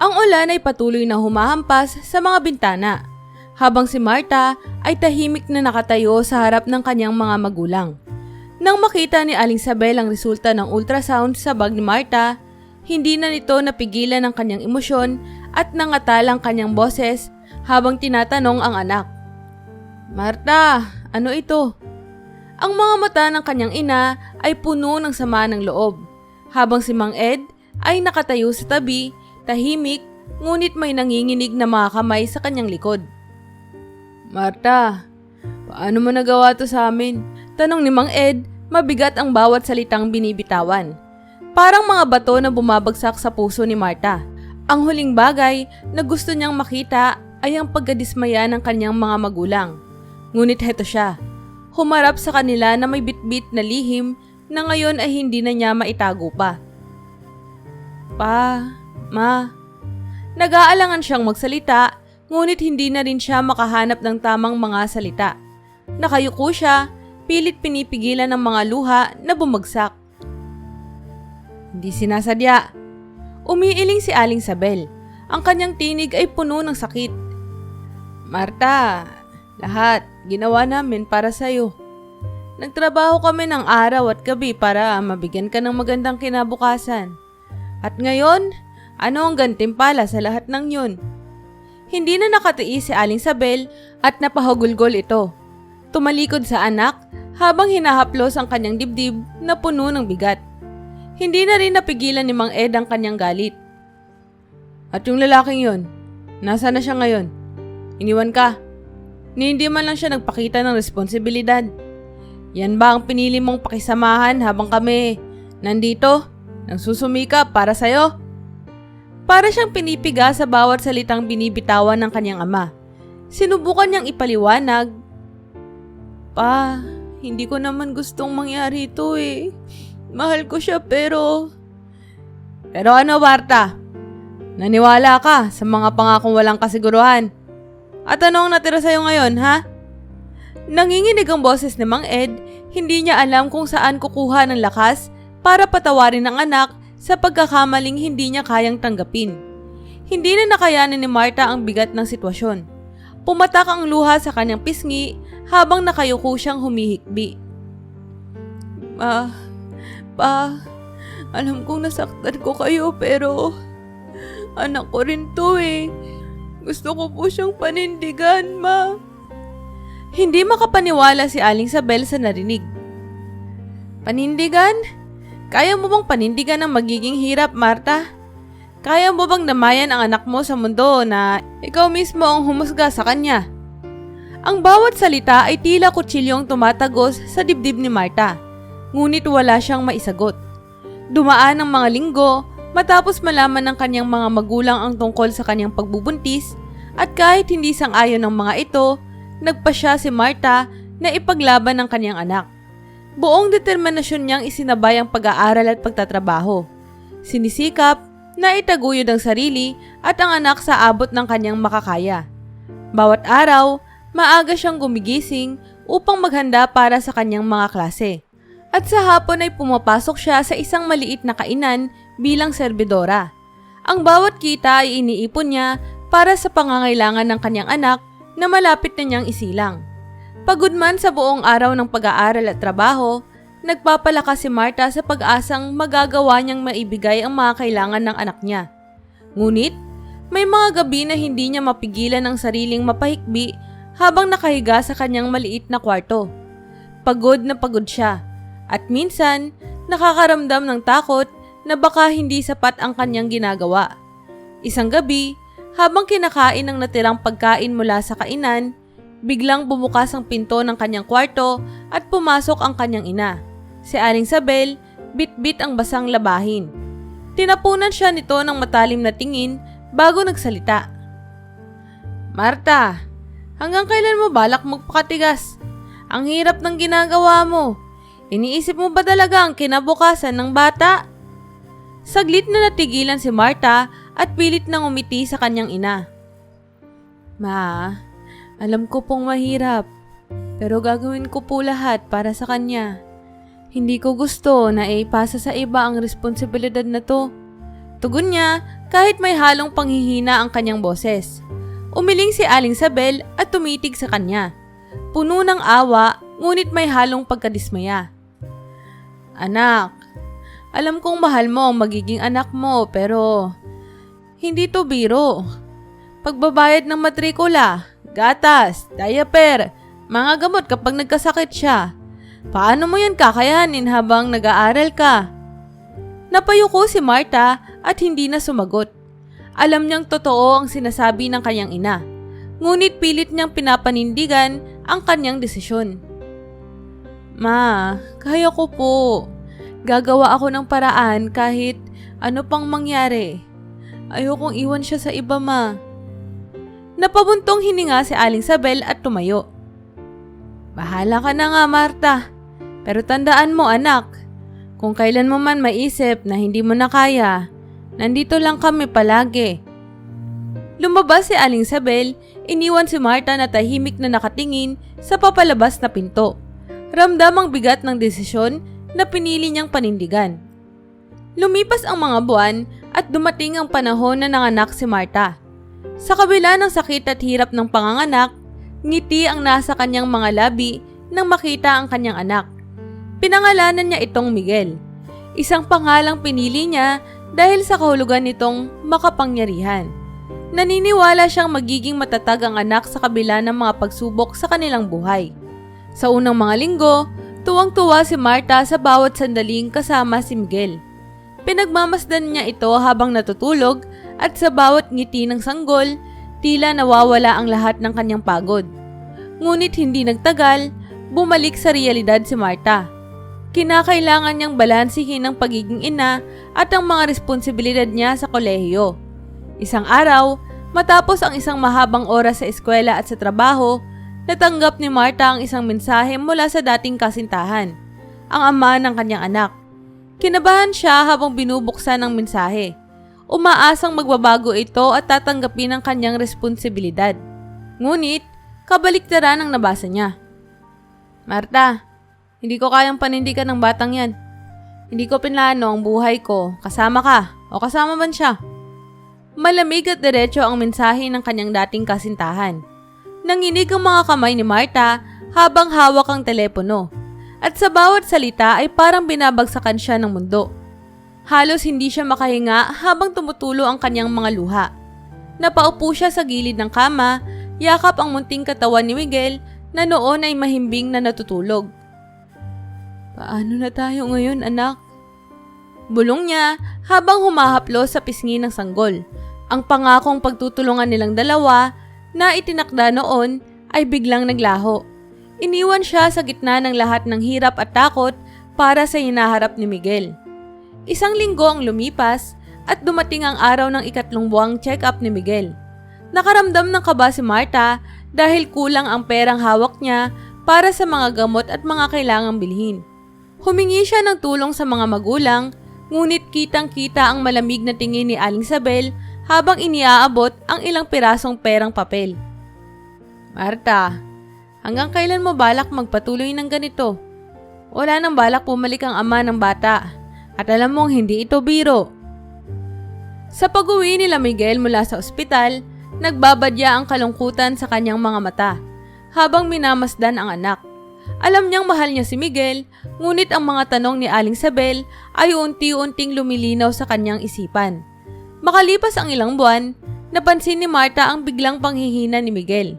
Ang ulan ay patuloy na humahampas sa mga bintana, habang si Marta ay tahimik na nakatayo sa harap ng kanyang mga magulang. Nang makita ni Aling Sabel ang resulta ng ultrasound sa bag ni Marta, hindi na nito napigilan ang kanyang emosyon at nangatal ang kanyang boses habang tinatanong ang anak. "Marta, ano ito?" Ang mga mata ng kanyang ina ay puno ng sama ng loob, habang si Mang Ed ay nakatayo sa tabi, tahimik, ngunit may nanginginig na mga kamay sa kanyang likod. "Marta, paano mo nagawa to sa amin?" Tanong ni Mang Ed, mabigat ang bawat salitang binibitawan. Parang mga bato na bumabagsak sa puso ni Marta. Ang huling bagay na gusto niyang makita ay ang pagkadismaya ng kanyang mga magulang. Ngunit heto siya, humarap sa kanila na may bitbit na lihim na ngayon ay hindi na niya maitago pa. "Pa, Ma." Nag-aalangan siyang magsalita, ngunit hindi na rin siya makahanap ng tamang mga salita. Nakayuko siya, pilit pinipigilan ng mga luha na bumagsak. "Hindi sinasadya." Umiiling si Aling Sabel. Ang kanyang tinig ay puno ng sakit. "Marta, lahat ginawa namin para sa'yo. Nagtrabaho kami ng araw at gabi para mabigyan ka ng magandang kinabukasan. At ngayon, ano ang gantimpala sa lahat ng yun?" Hindi na nakatiis si Aling Sabel at napahugulgol ito. Tumalikod sa anak habang hinahaplos ang kanyang dibdib na puno ng bigat. Hindi na rin napigilan ni Mang Ed ang kanyang galit. "At yung lalaking yun, nasaan na siya ngayon? Iniwan ka. Ni hindi man lang siya nagpakita ng responsibilidad. Yan ba ang pinili mong pakisamahan habang kami nandito, nagsusumikap para sa'yo?" Para siyang pinipiga sa bawat salitang binibitawan ng kanyang ama. Sinubukan niyang ipaliwanag. "Pa, hindi ko naman gustong mangyari ito eh. Mahal ko siya pero..." "Pero ano, Marta? Naniwala ka sa mga pangakong walang kasiguruhan? At ano ang natira sa'yo ngayon, ha?" Nanginginig ang boses ni Mang Ed, hindi niya alam kung saan kukuha ng lakas para patawarin ang anak sa pagkakamaling hindi niya kayang tanggapin. Hindi na nakayanin ni Marta ang bigat ng sitwasyon. Pumatak ang luha sa kanyang pisngi habang nakayuko siyang humihikbi. Pa, alam kong nasaktan ko kayo pero anak ko rin to eh. Gusto ko po siyang panindigan, Ma." Hindi makapaniwala si Aling Sabel sa narinig. "Panindigan? Kaya mo bang panindigan ang magiging hirap, Marta? Kaya mo bang damayan ang anak mo sa mundo na ikaw mismo ang humusga sa kanya?" Ang bawat salita ay tila kutsilyong tumatagos sa dibdib ni Marta, ngunit wala siyang maisagot. Dumaan ang mga linggo matapos malaman ng kanyang mga magulang ang tungkol sa kanyang pagbubuntis, at kahit hindi sang-ayon ng mga ito, nagpasya si Marta na ipaglaban ang kanyang anak. Buong determinasyon niyang isinabay ang pag-aaral at pagtatrabaho. Sinisikap na itaguyod ang sarili at ang anak sa abot ng kanyang makakaya. Bawat araw, maaga siyang gumigising upang maghanda para sa kanyang mga klase. At sa hapon ay pumapasok siya sa isang maliit na kainan bilang serbidora. Ang bawat kita ay iniipon niya para sa pangangailangan ng kanyang anak na malapit na niyang isilang. Pagod man sa buong araw ng pag-aaral at trabaho, nagpapalakas si Marta sa pag-asang magagawa niyang maibigay ang mga kailangan ng anak niya. Ngunit, may mga gabi na hindi niya mapigilan ang sariling mapahikbi habang nakahiga sa kanyang maliit na kwarto. Pagod na pagod siya, at minsan nakakaramdam ng takot na baka hindi sapat ang kanyang ginagawa. Isang gabi, habang kinakain ang natirang pagkain mula sa kainan, biglang bumukas ang pinto ng kanyang kwarto at pumasok ang kanyang ina. Si Aling Sabel, bit-bit ang basang labahin. Tinapunan siya nito ng matalim na tingin bago nagsalita. "Marta, hanggang kailan mo balak magpakatigas? Ang hirap ng ginagawa mo. Iniisip mo ba talaga ang kinabukasan ng bata?" Saglit na natigilan si Marta at pilit nang umiti sa kanyang ina. "Ma, alam ko pong mahirap, pero gagawin ko po lahat para sa kanya. Hindi ko gusto na ipasa sa iba ang responsibilidad na to. Tugon niya kahit may halong panghihina ang kanyang boses. Umiling si Aling Sabel at tumitig sa kanya. Puno ng awa, ngunit may halong pagkadismaya. Anak, alam kong mahal mo ang magiging anak mo pero hindi to biro. Pagbabayad ng matrikula, gatas, diaper, mga gamot kapag nagkasakit siya. Paano mo yan kakayanin habang nag-aaral ka? Napayuko si Marta at hindi na sumagot. Alam niyang totoo ang sinasabi ng kanyang ina. Ngunit pilit niyang pinapanindigan ang kanyang desisyon. Ma, kaya ko po. Gagawa ako ng paraan kahit ano pang mangyari. Ayokong iwan siya sa iba, ma. Napabuntong hininga si Aling Sabel at tumayo. Bahala ka na nga, Marta. Pero tandaan mo, anak, kung kailan mo man maisip na hindi mo na kaya, nandito lang kami palagi. Lumabas si Aling Sabel, iniwan si Marta na tahimik na nakatingin sa papalabas na pinto. Ramdam ang bigat ng desisyon na pinili niyang panindigan. Lumipas ang mga buwan at dumating ang panahon na nanganak si Marta. Sa kabila ng sakit at hirap ng panganganak, ngiti ang nasa kanyang mga labi nang makita ang kanyang anak. Pinangalanan niya itong Miguel. Isang pangalang pinili niya dahil sa kahulugan nitong makapangyarihan. Naniniwala siyang magiging matatag ang anak sa kabila ng mga pagsubok sa kanilang buhay. Sa unang mga linggo, tuwang-tuwa si Marta sa bawat sandaling kasama si Miguel. Pinagmamasdan niya ito habang natutulog at sa bawat ngiti ng sanggol, tila nawawala ang lahat ng kanyang pagod. Ngunit hindi nagtagal, bumalik sa realidad si Marta. Kinakailangan niyang balansihin ang pagiging ina at ang mga responsibilidad niya sa kolehiyo. Isang araw, matapos ang isang mahabang oras sa eskwela at sa trabaho, natanggap ni Marta ang isang mensahe mula sa dating kasintahan, ang ama ng kanyang anak. Kinabahan siya habang binubuksan ang mensahe. Umaasang magbabago ito at tatanggapin ang kanyang responsibilidad. Ngunit, kabaliktaran ang nabasa niya. Marta, hindi ko kayang panindigan ng batang yan. Hindi ko pinlano ang buhay ko. Kasama ka o kasama man siya. Malamig at diretso ang mensahe ng kanyang dating kasintahan. Nanginig ang mga kamay ni Marta habang hawak ang telepono. At sa bawat salita ay parang binabagsakan siya ng mundo. Halos hindi siya makahinga habang tumutulo ang kanyang mga luha. Napaupo siya sa gilid ng kama, yakap ang munting katawan ni Miguel na noon ay mahimbing na natutulog. Paano na tayo ngayon, anak? Bulong niya habang humahaplo sa pisngi ng sanggol. Ang pangakong pagtutulungan nilang dalawa na itinakda noon ay biglang naglaho. Iniwan siya sa gitna ng lahat ng hirap at takot para sa hinaharap ni Miguel. Isang linggo ang lumipas at dumating ang araw ng 3 buwang check-up ni Miguel. Nakaramdam ng kaba si Marta dahil kulang ang perang hawak niya para sa mga gamot at mga kailangang bilhin. Humingi siya ng tulong sa mga magulang, ngunit kitang-kita ang malamig na tingin ni Aling Sabel habang iniaabot ang ilang pirasong perang papel. Marta, hanggang kailan mo balak magpatuloy ng ganito? Wala nang balak pumalik ang ama ng bata at alam mong hindi ito biro. Sa pag-uwi nila Miguel mula sa ospital, nagbabadya ang kalungkutan sa kanyang mga mata habang minamasdan ang anak. Alam niyang mahal niya si Miguel, ngunit ang mga tanong ni Aling Sabel ay unti-unting lumilinaw sa kanyang isipan. Makalipas ang ilang buwan, napansin ni Marta ang biglang panghihina ni Miguel.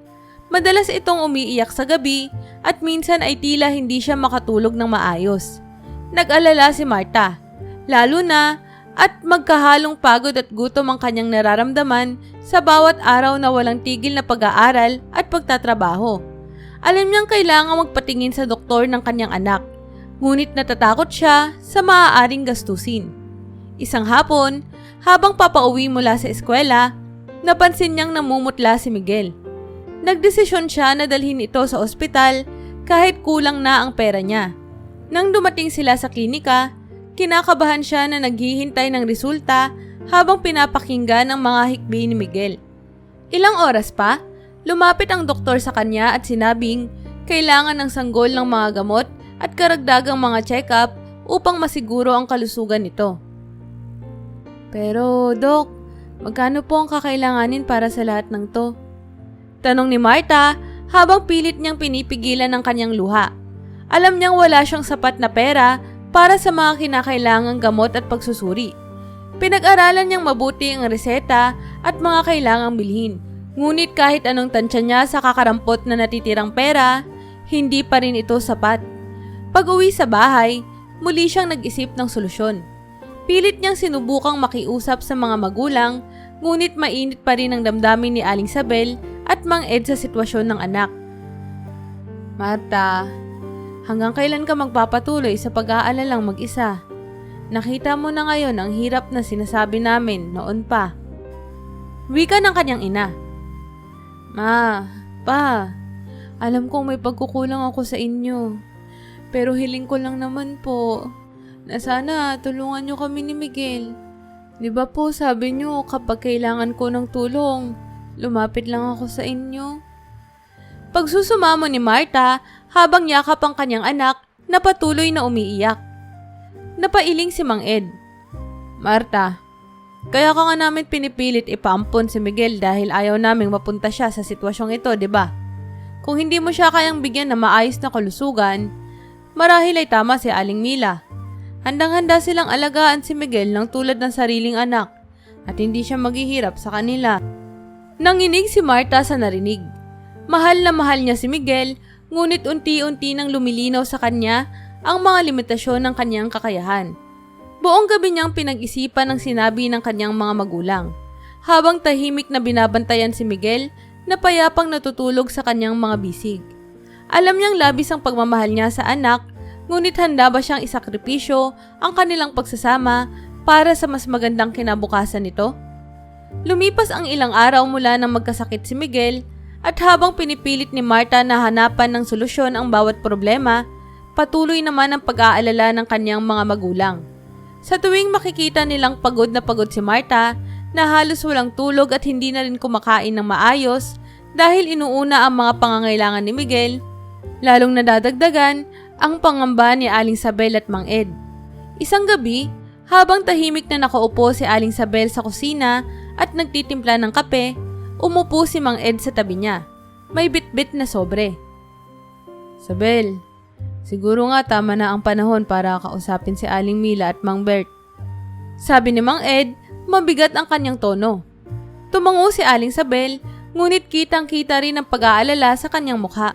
Madalas itong umiiyak sa gabi at minsan ay tila hindi siya makatulog ng maayos. Nag-alala si Marta, lalo na at magkahalong pagod at gutom ang kanyang nararamdaman sa bawat araw na walang tigil na pag-aaral at pagtatrabaho. Alam niyang kailangang magpatingin sa doktor ng kanyang anak, ngunit natatakot siya sa maaaring gastusin. Isang hapon, habang papauwi mula sa eskwela, napansin niyang namumutla si Miguel. Nagdesisyon siya na dalhin ito sa ospital kahit kulang na ang pera niya. Nang dumating sila sa klinika, kinakabahan siya na naghihintay ng resulta habang pinapakinggan ang mga hikbi ni Miguel. Ilang oras pa, lumapit ang doktor sa kanya at sinabing kailangan ng sanggol ng mga gamot at karagdagang mga check-up upang masiguro ang kalusugan nito. Pero, Dok, magkano po ang kakailanganin para sa lahat ng to? Tanong ni Marta habang pilit niyang pinipigilan ang kanyang luha. Alam niyang wala siyang sapat na pera para sa mga kinakailangang gamot at pagsusuri. Pinag-aralan niyang mabuti ang reseta at mga kailangang bilhin. Ngunit kahit anong tansya niya sa kakarampot na natitirang pera, hindi pa rin ito sapat. Pag-uwi sa bahay, muli siyang nag-isip ng solusyon. Pilit niyang sinubukang makiusap sa mga magulang, ngunit mainit pa rin ang damdamin ni Aling Sabel at Mang Ed sa sitwasyon ng anak. Marta, hanggang kailan ka magpapatuloy sa pag-aalalang mag-isa? Nakita mo na ngayon ang hirap na sinasabi namin noon pa. Wika ng kanyang ina. Ma, pa, alam kong may pagkukulang ako sa inyo. Pero hiling ko lang naman po na sana tulungan niyo kami ni Miguel. Di ba po sabi niyo kapag kailangan ko ng tulong, lumapit lang ako sa inyo? Pagsusumamo ni Marta habang yakap ang kanyang anak na patuloy na umiiyak. Napailing si Mang Ed. Marta, kaya ka nga namin pinipilit ipaampon si Miguel dahil ayaw naming mapunta siya sa sitwasyong ito, di ba? Kung hindi mo siya kayang bigyan ng maayos na kalusugan, marahil ay tama si Aling Mila. Handang-handa silang alagaan si Miguel ng tulad ng sariling anak at hindi siya maghihirap sa kanila. Nanginig si Marta sa narinig. Mahal na mahal niya si Miguel, ngunit unti-unti nang lumilinaw sa kanya ang mga limitasyon ng kanyang kakayahan. Buong gabi niyang pinag-isipan ang sinabi ng kanyang mga magulang. Habang tahimik na binabantayan si Miguel na payapang natutulog sa kanyang mga bisig. Alam niyang labis ang pagmamahal niya sa anak, ngunit handa ba siyang isakripisyo ang kanilang pagsasama para sa mas magandang kinabukasan nito? Lumipas ang ilang araw mula nang magkasakit si Miguel at habang pinipilit ni Marta na hanapan ng solusyon ang bawat problema, patuloy naman ang pag-aalala ng kanyang mga magulang. Sa tuwing makikita nilang pagod na pagod si Marta, na halos walang tulog at hindi na rin kumakain ng maayos dahil inuuna ang mga pangangailangan ni Miguel, lalong nadadagdagan ang pangamba ni Aling Sabel at Mang Ed. Isang gabi, habang tahimik na nakaupo si Aling Sabel sa kusina at nagtitimpla ng kape, umupo si Mang Ed sa tabi niya. May bitbit na sobre. Sabel, siguro nga tama na ang panahon para kausapin si Aling Mila at Mang Bert. Sabi ni Mang Ed, mabigat ang kanyang tono. Tumango si Aling Sabel, ngunit kitang-kita rin ang pag-aalala sa kanyang mukha.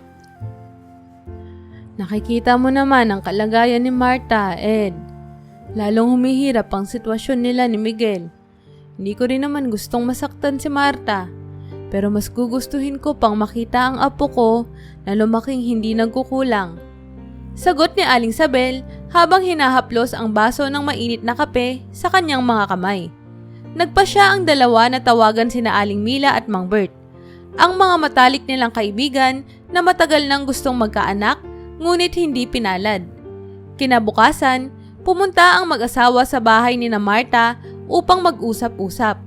Nakikita mo naman ang kalagayan ni Marta, Ed. Lalong humihirap ang sitwasyon nila ni Miguel. Hindi ko rin naman gustong masaktan si Marta, pero mas gugustuhin ko pang makita ang apo ko na lumaking hindi nagkukulang. Sagot ni Aling Sabel habang hinahaplos ang baso ng mainit na kape sa kanyang mga kamay. Nagpasya ang dalawa na tawagan sina Aling Mila at Mang Bert, ang mga matalik nilang kaibigan na matagal nang gustong magkaanak ngunit hindi pinalad. Kinabukasan, pumunta ang mag-asawa sa bahay ni na Marta upang mag-usap-usap.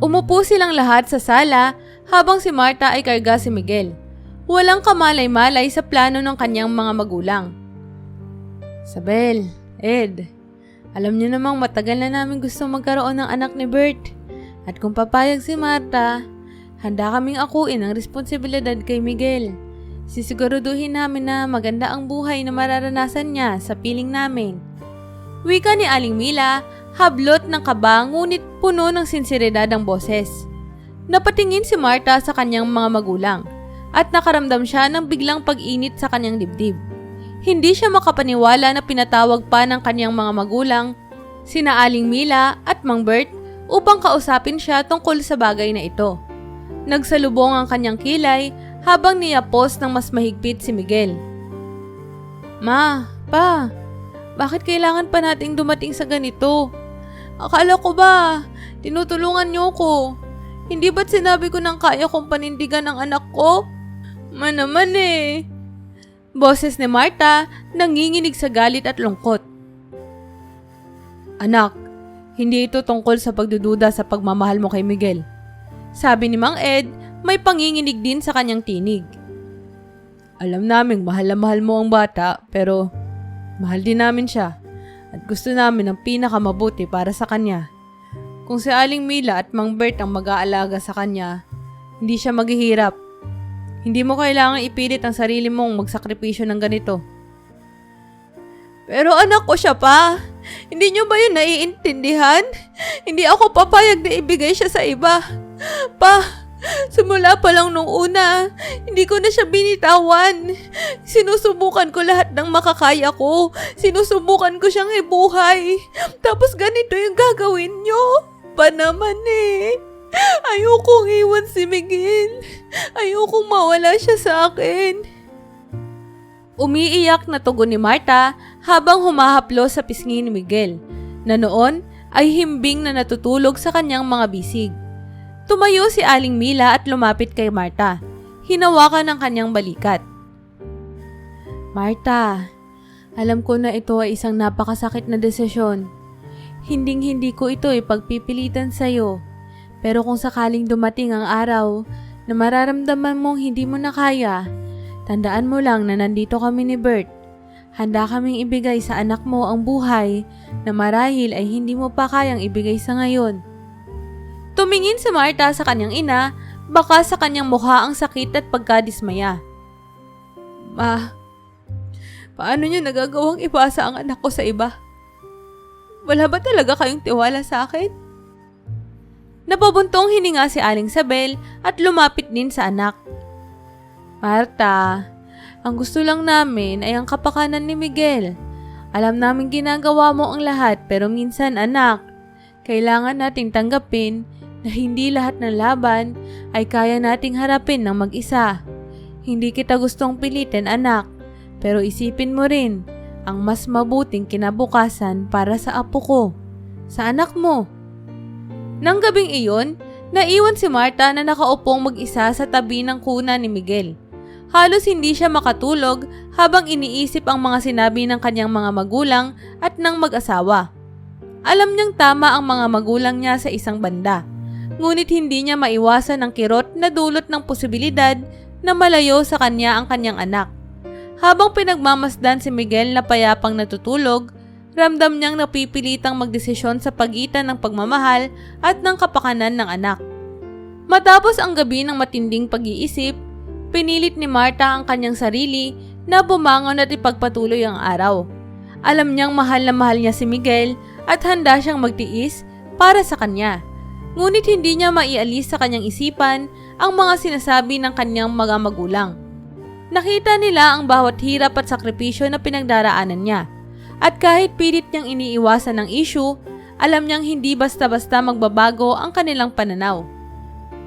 Umupo silang lahat sa sala habang si Marta ay karga si Miguel. Walang kamalay-malay sa plano ng kanyang mga magulang. Sabel, Ed, alam niyo namang matagal na namin gusto magkaroon ng anak ni Bert. At kung papayag si Marta, handa kaming akuin ang responsibilidad kay Miguel. Sisiguraduhin namin na maganda ang buhay na mararanasan niya sa piling namin. Wika ni Aling Mila, hablot ng kaba ngunit puno ng sinseridad ang boses. Napatingin si Marta sa kanyang mga magulang at nakaramdam siya ng biglang pag-init sa kanyang dibdib. Hindi siya makapaniwala na pinatawag pa ng kanyang mga magulang, sina Aling Mila at Mang Bert upang kausapin siya tungkol sa bagay na ito. Nagsalubong ang kanyang kilay habang niyapos ng mas mahigpit si Miguel. Ma, pa, bakit kailangan pa nating dumating sa ganito? Akala ko ba, tinutulungan niyo ko? Hindi ba't sinabi ko nang kaya kong panindigan ang anak ko? Naman eh. Boses ni Marta nanginginig sa galit at lungkot. Anak, hindi ito tungkol sa pagdududa sa pagmamahal mo kay Miguel. Sabi ni Mang Ed, may panginginig din sa kanyang tinig. Alam naming mahal na mahal mo ang bata, pero Mahal din namin siya at gusto namin ang pinakamabuti para sa kanya. Kung si Aling Mila at Mang Bert ang mag-aalaga sa kanya, hindi siya maghihirap. Hindi mo kailangang ipilit ang sarili mong magsakripisyo ng ganito. Pero anak ko siya pa. Hindi niyo ba yun naiintindihan? Hindi ako papayag na ibigay siya sa iba. Pa, simula pa lang nung una, hindi ko na siya binitawan. Sinusubukan ko lahat ng makakaya ko. Sinusubukan ko siyang ibuhay. Tapos ganito yung gagawin niyo. Pa naman eh. Ayokong iwan si Miguel. Ayokong mawala siya sa akin. Umiiyak na tugon ni Marta habang humahaplo sa pisngi ni Miguel, na noon ay himbing na natutulog sa kanyang mga bisig. Tumayo si Aling Mila at lumapit kay Marta. Hinawakan ang kanyang balikat. Marta, alam ko na ito ay isang napakasakit na desisyon. Hinding-hindi ko ito ipagpipilitan sa'yo. Pero kung sakaling dumating ang araw na mararamdaman mong hindi mo na kaya, tandaan mo lang na nandito kami ni Bert. Handa kaming ibigay sa anak mo ang buhay na marahil ay hindi mo pa kayang ibigay sa ngayon. Tumingin si Marta sa kanyang ina, baka sa kanyang mukha ang sakit at pagkadismaya. Ma, paano niyo nagagawang ipasa ang anak ko sa iba? Wala ba talaga kayong tiwala sa akin? Napabuntong hininga si Aling Sabel at lumapit din sa anak. Marta, ang gusto lang namin ay ang kapakanan ni Miguel. Alam namin ginagawa mo ang lahat pero minsan anak, kailangan nating tanggapin na hindi lahat ng laban ay kaya nating harapin ng mag-isa. Hindi kita gustong pilitin anak, pero isipin mo rin ang mas mabuting kinabukasan para sa apo ko, sa anak mo. Nang gabing iyon, naiwan si Marta na nakaupong mag-isa sa tabi ng kuna ni Miguel. Halos hindi siya makatulog habang iniisip ang mga sinabi ng kanyang mga magulang at ng mag-asawa. Alam niyang tama ang mga magulang niya sa isang banda, ngunit hindi niya maiwasan ang kirot na dulot ng posibilidad na malayo sa kanya ang kanyang anak. Habang pinagmamasdan si Miguel na payapang natutulog, ramdam niyang napipilitang magdesisyon sa pagitan ng pagmamahal at ng kapakanan ng anak. Matapos ang gabi ng matinding pag-iisip, pinilit ni Marta ang kanyang sarili na bumangon at ipagpatuloy ang araw. Alam niyang mahal na mahal niya si Miguel at handa siyang magtiis para sa kanya. Ngunit hindi niya maialis sa kanyang isipan ang mga sinasabi ng kanyang mga magulang. Nakita nila ang bawat hirap at sakripisyo na pinagdaraanan niya. At kahit pilit niyang iniiwasan ang issue, alam niyang hindi basta-basta magbabago ang kanilang pananaw.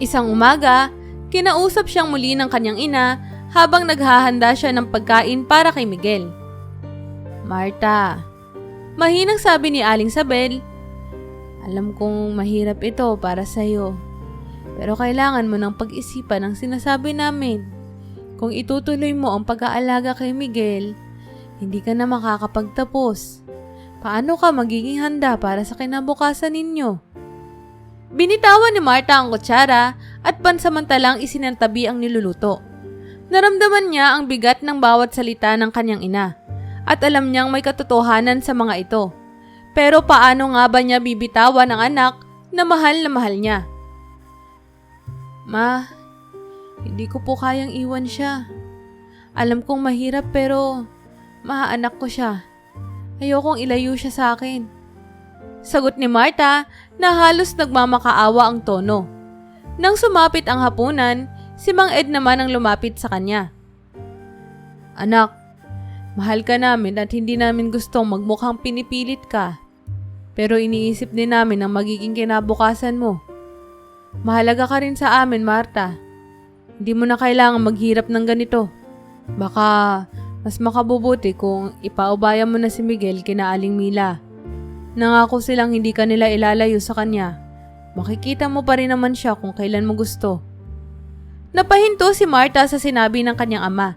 Isang umaga, kinausap siyang muli ng kanyang ina habang naghahanda siya ng pagkain para kay Miguel. Marta, mahinang sabi ni Aling Sabel, alam kong mahirap ito para sa'yo, pero kailangan mo ng pag-isipan ang sinasabi namin. Kung itutuloy mo ang pag-aalaga kay Miguel, hindi ka na makakapagtapos. Paano ka magiging handa para sa kinabukasan ninyo? Binitawan ni Marta ang kutsara at pansamantalang isinantabi ang niluluto. Naramdaman niya ang bigat ng bawat salita ng kanyang ina at alam niyang may katotohanan sa mga ito. Pero paano nga ba niya bibitawan ang anak na mahal niya? Ma, hindi ko po kayang iwan siya. Alam kong mahirap pero mahaanak ko siya. Ayokong ilayo siya sa akin. Sagot ni Marta na halos nagmamakaawa ang tono. Nang sumapit ang hapunan, si Mang Ed naman ang lumapit sa kanya. Anak, mahal ka namin at hindi namin gustong magmukhang pinipilit ka. Pero iniisip din namin ang magiging kinabukasan mo. Mahalaga ka rin sa amin, Marta. Hindi mo na kailangan maghirap ng ganito. Baka mas makabubuti kung ipaubaya mo na si Miguel kina Aling Mila. Nangako silang hindi ka nila ilalayo sa kanya. Makikita mo pa rin naman siya kung kailan mo gusto. Napahinto si Marta sa sinabi ng kanyang ama.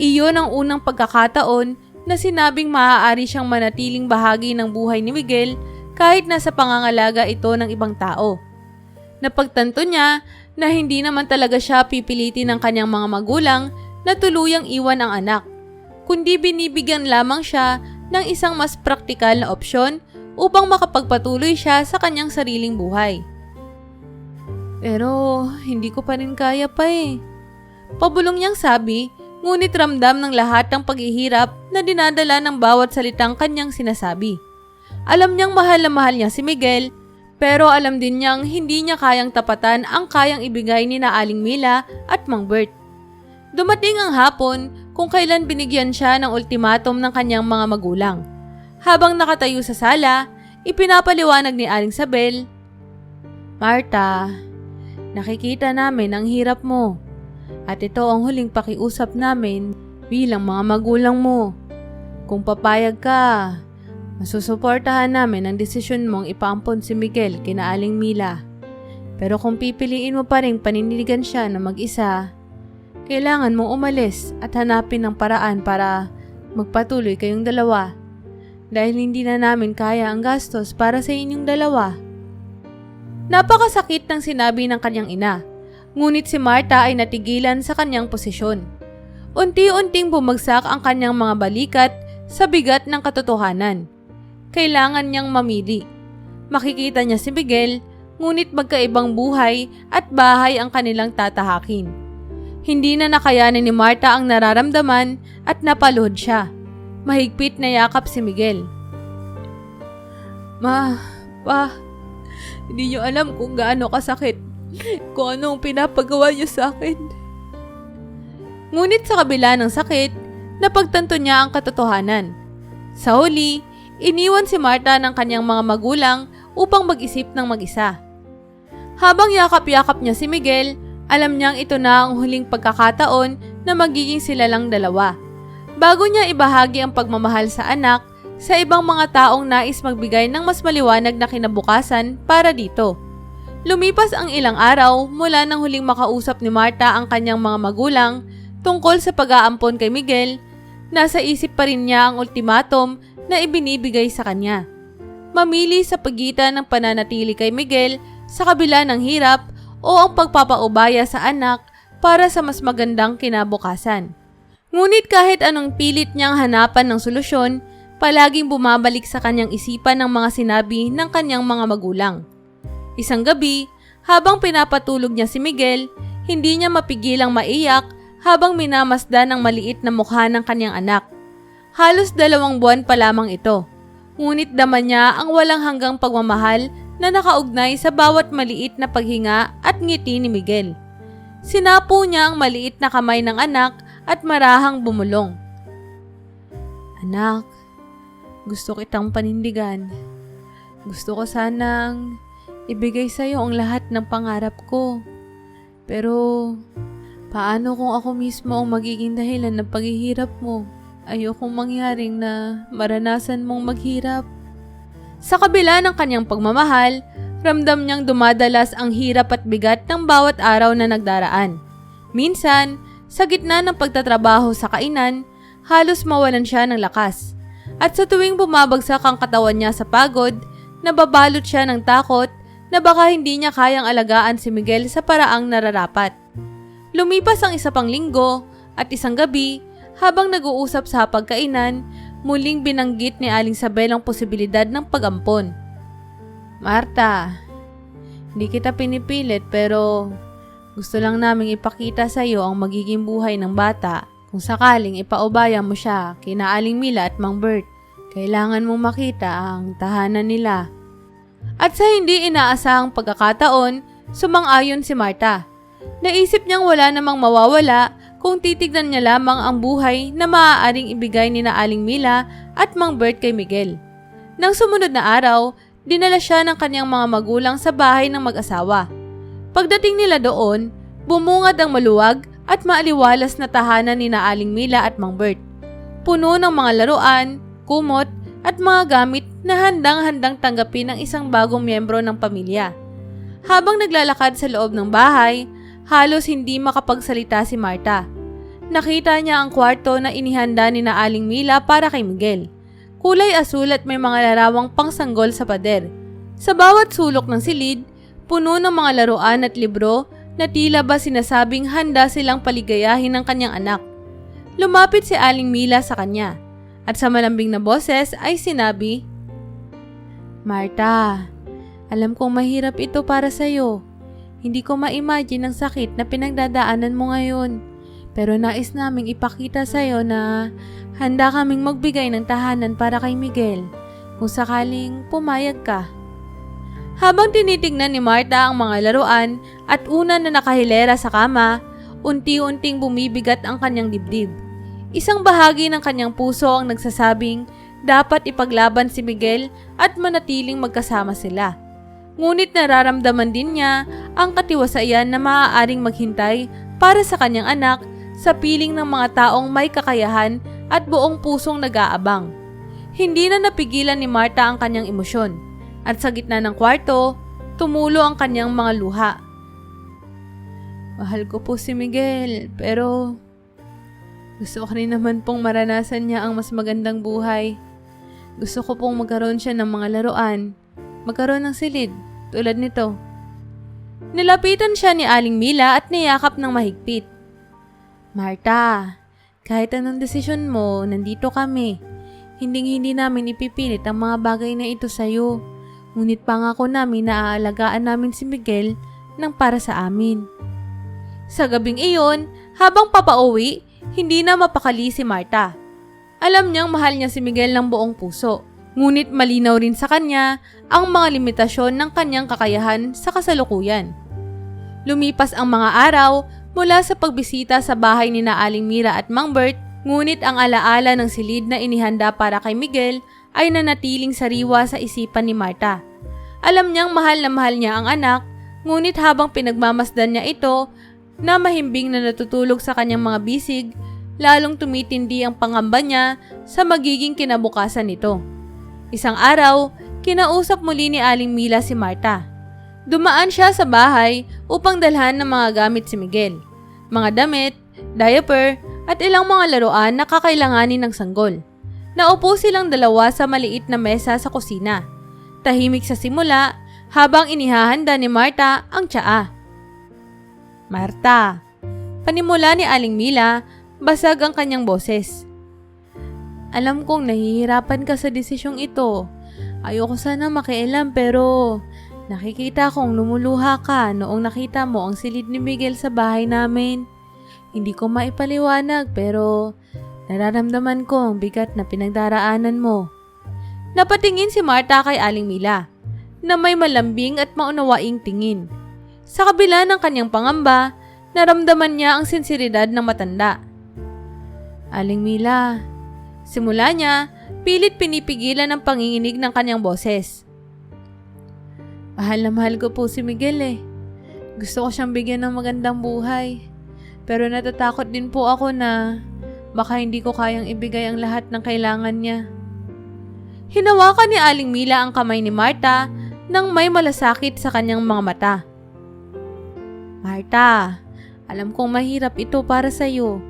Iyon ang unang pagkakataon na sinabing maaari siyang manatiling bahagi ng buhay ni Miguel kahit nasa pangangalaga ito ng ibang tao. Napagtanto niya na hindi naman talaga siya pipilitin ng kanyang mga magulang na tuluyang iwan ang anak. kundi binibigyan lamang siya ng isang mas praktikal na opsyon upang makapagpatuloy siya sa kanyang sariling buhay. Pero hindi ko pa rin kaya pa eh. Pabulong niyang sabi, ngunit ramdam ng lahat ng paghihirap na dinadala ng bawat salitang kanyang sinasabi. Alam niyang mahal na mahal niya si Miguel, pero alam din niyang hindi niya kayang tapatan ang kayang ibigay ni na Aling Mila at Mang Bert. Dumating ang hapon kung kailan binigyan siya ng ultimatum ng kanyang mga magulang. Habang nakatayo sa sala, ipinapaliwanag ni Aling Sabel, Marta, nakikita namin ang hirap mo. At ito ang huling pakiusap namin bilang mga magulang mo. Kung papayag ka, masusuportahan namin ang desisyon mong ipaampon si Miguel kina Aling Mila. Pero kung pipiliin mo pa rin panindigan siya na mag-isa, kailangan mong umalis at hanapin ng paraan para magpatuloy kayong dalawa. Dahil hindi na namin kaya ang gastos para sa inyong dalawa. Napakasakit ng sinabi ng kanyang ina, ngunit si Marta ay natigilan sa kanyang posisyon. Unti-unting bumagsak ang kanyang mga balikat sa bigat ng katotohanan. Kailangan niyang mamili. Makikita niya si Miguel, ngunit magkaibang buhay at bahay ang kanilang tatahakin. Hindi na nakayanin ni Marta ang nararamdaman at napaluhod siya. Mahigpit na yakap si Miguel. Pa, hindi niyo alam kung gaano kasakit, kung ano ang pinapagawa niyo sa akin. Ngunit sa kabila ng sakit, napagtanto niya ang katotohanan. Sa huli, iniwan si Marta ng kanyang mga magulang upang mag-isip ng mag-isa. Habang yakap-yakap niya si Miguel, alam niyang ito na ang huling pagkakataon na magiging sila lang dalawa. Bago niya ibahagi ang pagmamahal sa anak sa ibang mga taong nais magbigay ng mas maliwanag na kinabukasan para dito. Lumipas ang ilang araw mula nang huling makausap ni Marta ang kanyang mga magulang tungkol sa pag-aampon kay Miguel. Nasa isip pa rin niya ang ultimatum na ibinibigay sa kanya. Mamili sa pagitan ng pananatili kay Miguel sa kabila ng hirap o ang pagpapaubaya sa anak para sa mas magandang kinabukasan. Ngunit kahit anong pilit niyang hanapan ng solusyon, palaging bumabalik sa kanyang isipan ng mga sinabi ng kanyang mga magulang. Isang gabi, habang pinapatulog niya si Miguel, hindi niya mapigilang maiyak habang minamasdan ang maliit na mukha ng kanyang anak. Halos 2 buwan pa lamang ito, ngunit dama niya ang walang hanggang pagmamahal na nakaugnay sa bawat maliit na paghinga at ngiti ni Miguel. Sinapo niya ang maliit na kamay ng anak at marahang bumulong. Anak, gusto kitang panindigan. Gusto ko sanang ibigay sa iyo ang lahat ng pangarap ko. Pero paano kung ako mismo ang magiging dahilan ng paghihirap mo? Ayokong mangyaring na maranasan mong maghirap. Sa kabila ng kanyang pagmamahal, ramdam niyang dumadalas ang hirap at bigat ng bawat araw na nagdaraan. Minsan, sa gitna ng pagtatrabaho sa kainan, halos mawalan siya ng lakas. At sa tuwing bumabagsak ang katawan niya sa pagod, nababalot siya ng takot na baka hindi niya kayang alagaan si Miguel sa paraang nararapat. Lumipas ang isa pang linggo at isang gabi, habang nag-uusap sa pagkainan, muling binanggit ni Aling Sabel ang posibilidad ng pag-ampon. Marta, hindi kita pinipilit pero gusto lang naming ipakita sa iyo ang magiging buhay ng bata. Kung sakaling ipaubaya mo siya kina Aling Mila at Mang Bert, kailangan mong makita ang tahanan nila. At sa hindi inaasahang pagkakataon, sumang-ayon si Marta. Naisip niyang wala namang mawawala kung titignan niya lamang ang buhay na maaaring ibigay ni na Aling Mila at Mang Bert kay Miguel. Nang sumunod na araw, dinala siya ng kanyang mga magulang sa bahay ng mag-asawa. Pagdating nila doon, bumungad ang maluwag at maaliwalas na tahanan ni na Aling Mila at Mang Bert. Puno ng mga laruan, kumot at mga gamit na handang-handang tanggapin ng isang bagong miyembro ng pamilya. Habang naglalakad sa loob ng bahay, halos hindi makapagsalita si Marta. Nakita niya ang kwarto na inihanda ni na Aling Mila para kay Miguel. Kulay asul at may mga larawang pangsanggol sa pader. Sa bawat sulok ng silid, puno ng mga laruan at libro na tila ba sinasabing handa silang paligayahin ng kanyang anak. Lumapit si Aling Mila sa kanya at sa malambing na boses ay sinabi, Marta, alam kong mahirap ito para sa'yo. Hindi ko ma-imagine ang sakit na pinagdadaanan mo ngayon. Pero nais naming ipakita sa'yo na handa kaming magbigay ng tahanan para kay Miguel kung sakaling pumayag ka. Habang tinitignan ni Marta ang mga laruan at una na nakahilera sa kama, unti-unting bumibigat ang kanyang dibdib. Isang bahagi ng kanyang puso ang nagsasabing dapat ipaglaban si Miguel at manatiling magkasama sila. Ngunit nararamdaman din niya ang katiwasayan na maaaring maghintay para sa kanyang anak sa piling ng mga taong may kakayahan at buong pusong nag-aabang. Hindi na napigilan ni Marta ang kanyang emosyon at sa gitna ng kwarto, tumulo ang kanyang mga luha. Mahal ko po si Miguel, pero gusto ko rin naman pong maranasan niya ang mas magandang buhay. Gusto ko pong magkaroon siya ng mga laruan, magkaroon ng silid tulad nito. Nilapitan siya ni Aling Mila at niyakap ng mahigpit. Marta, kahit anong desisyon mo, nandito kami. Hindi namin ipipilit ang mga bagay na ito sa'yo. Ngunit pangako namin na aalagaan namin si Miguel ng para sa amin. Sa gabing iyon, habang papauwi, hindi na mapakali si Marta. Alam niyang mahal niya si Miguel ng buong puso. Ngunit malinaw rin sa kanya ang mga limitasyon ng kanyang kakayahan sa kasalukuyan. Lumipas ang mga araw mula sa pagbisita sa bahay ni Aling Mira at Mang Bert, ngunit ang alaala ng silid na inihanda para kay Miguel ay nanatiling sariwa sa isipan ni Marta. Alam niyang mahal na mahal niya ang anak, ngunit habang pinagmamasdan niya ito na mahimbing na natutulog sa kanyang mga bisig, lalong tumitindi ang pangamba niya sa magiging kinabukasan nito. Isang araw, kinausap muli ni Aling Mila si Marta. Dumaan siya sa bahay upang dalhan ng mga gamit si Miguel. Mga damit, diaper, at ilang mga laruan na kakailanganin ng sanggol. Naupo silang dalawa sa maliit na mesa sa kusina. Tahimik sa simula habang inihahanda ni Marta ang tsaa. Marta, panimula ni Aling Mila, basag ang kanyang boses. Alam kong nahihirapan ka sa desisyong ito. Ayoko sana makialam pero nakikita kong lumuluha ka noong nakita mo ang silid ni Miguel sa bahay namin. Hindi ko maipaliwanag pero nararamdaman ko ang bigat na pinagdaraanan mo. Napatingin si Marta kay Aling Mila na may malambing at maunawaing tingin. Sa kabila ng kanyang pangamba, naramdaman niya ang sinseridad ng matanda. Aling Mila, simula niya, pilit pinipigilan ang panginginig ng kanyang boses. Mahal na mahal ko po si Miguel eh. Gusto ko siyang bigyan ng magandang buhay. Pero natatakot din po ako na baka hindi ko kayang ibigay ang lahat ng kailangan niya. Hinawakan ni Aling Mila ang kamay ni Marta nang may malasakit sa kanyang mga mata. Marta, alam kong mahirap ito para sa iyo.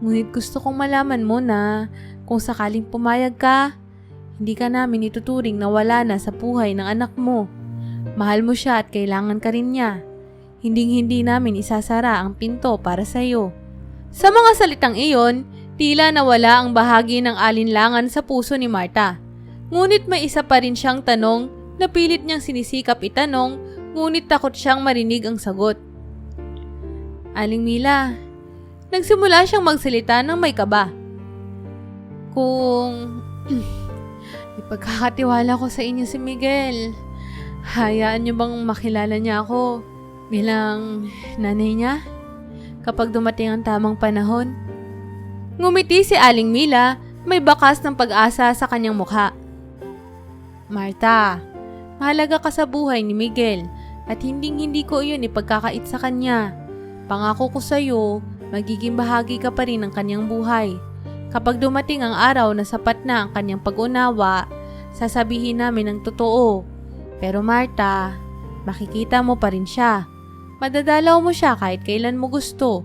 Ngunit gusto kong malaman mo na kung sakaling pumayag ka, hindi ka namin ituturing na wala na sa buhay ng anak mo. Mahal mo siya at kailangan ka rin niya. Hinding-hindi namin isasara ang pinto para sa iyo. Sa mga salitang iyon, tila nawala ang bahagi ng alinlangan sa puso ni Marta. Ngunit may isa pa rin siyang tanong na pilit niyang sinisikap itanong, ngunit takot siyang marinig ang sagot. Aling Mila, nagsimula siyang magsalita ng may kaba. Kung ipagkakatiwala ko sa inyo si Miguel, hayaan niyo bang makilala niya ako bilang nanay niya kapag dumating ang tamang panahon? Ngumiti si Aling Mila, may bakas ng pag-asa sa kanyang mukha. Marta, mahalaga ka sa buhay ni Miguel at hindi ko iyon ipagkakait sa kanya. Pangako ko sa iyo, magiging bahagi ka pa rin ng kanyang buhay. Kapag dumating ang araw na sapat na ang kanyang pag-unawa, sasabihin namin ang totoo. Pero Marta, makikita mo pa rin siya. Madadalaw mo siya kahit kailan mo gusto.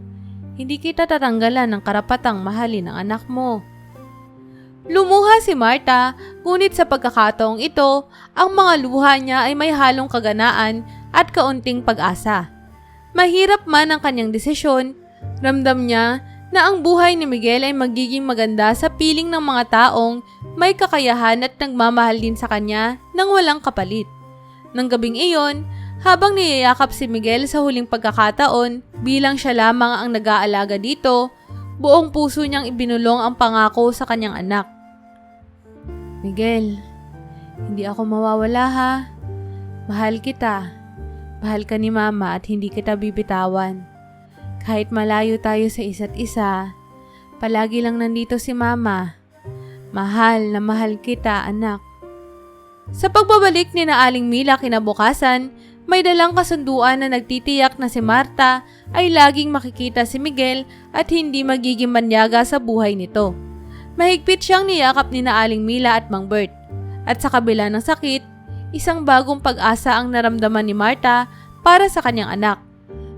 Hindi kita tatanggalan ng karapatang mahalin ang anak mo. Lumuha si Marta, ngunit sa pagkakataong ito, ang mga luha niya ay may halong kaganaan at kaunting pag-asa. Mahirap man ang kanyang desisyon, ramdam niya na ang buhay ni Miguel ay magiging maganda sa piling ng mga taong may kakayahan at nagmamahal din sa kanya nang walang kapalit. Nang gabing iyon, habang niyayakap si Miguel sa huling pagkakataon bilang siya lamang ang nag-aalaga dito, buong puso niyang ibinulong ang pangako sa kanyang anak. Miguel, hindi ako mawawala ha. Mahal kita. Mahal ka ni Mama at hindi kita bibitawan. Kahit malayo tayo sa isa't isa, palagi lang nandito si Mama. Mahal na mahal kita, anak. Sa pagbabalik ni na Aling Mila kinabukasan, may dalang kasunduan na nagtitiyak na si Marta ay laging makikita si Miguel at hindi magiging manyaga sa buhay nito. Mahigpit siyang niyakap ni na Aling Mila at Mang Bert. At sa kabila ng sakit, isang bagong pag-asa ang naramdaman ni Marta para sa kanyang anak.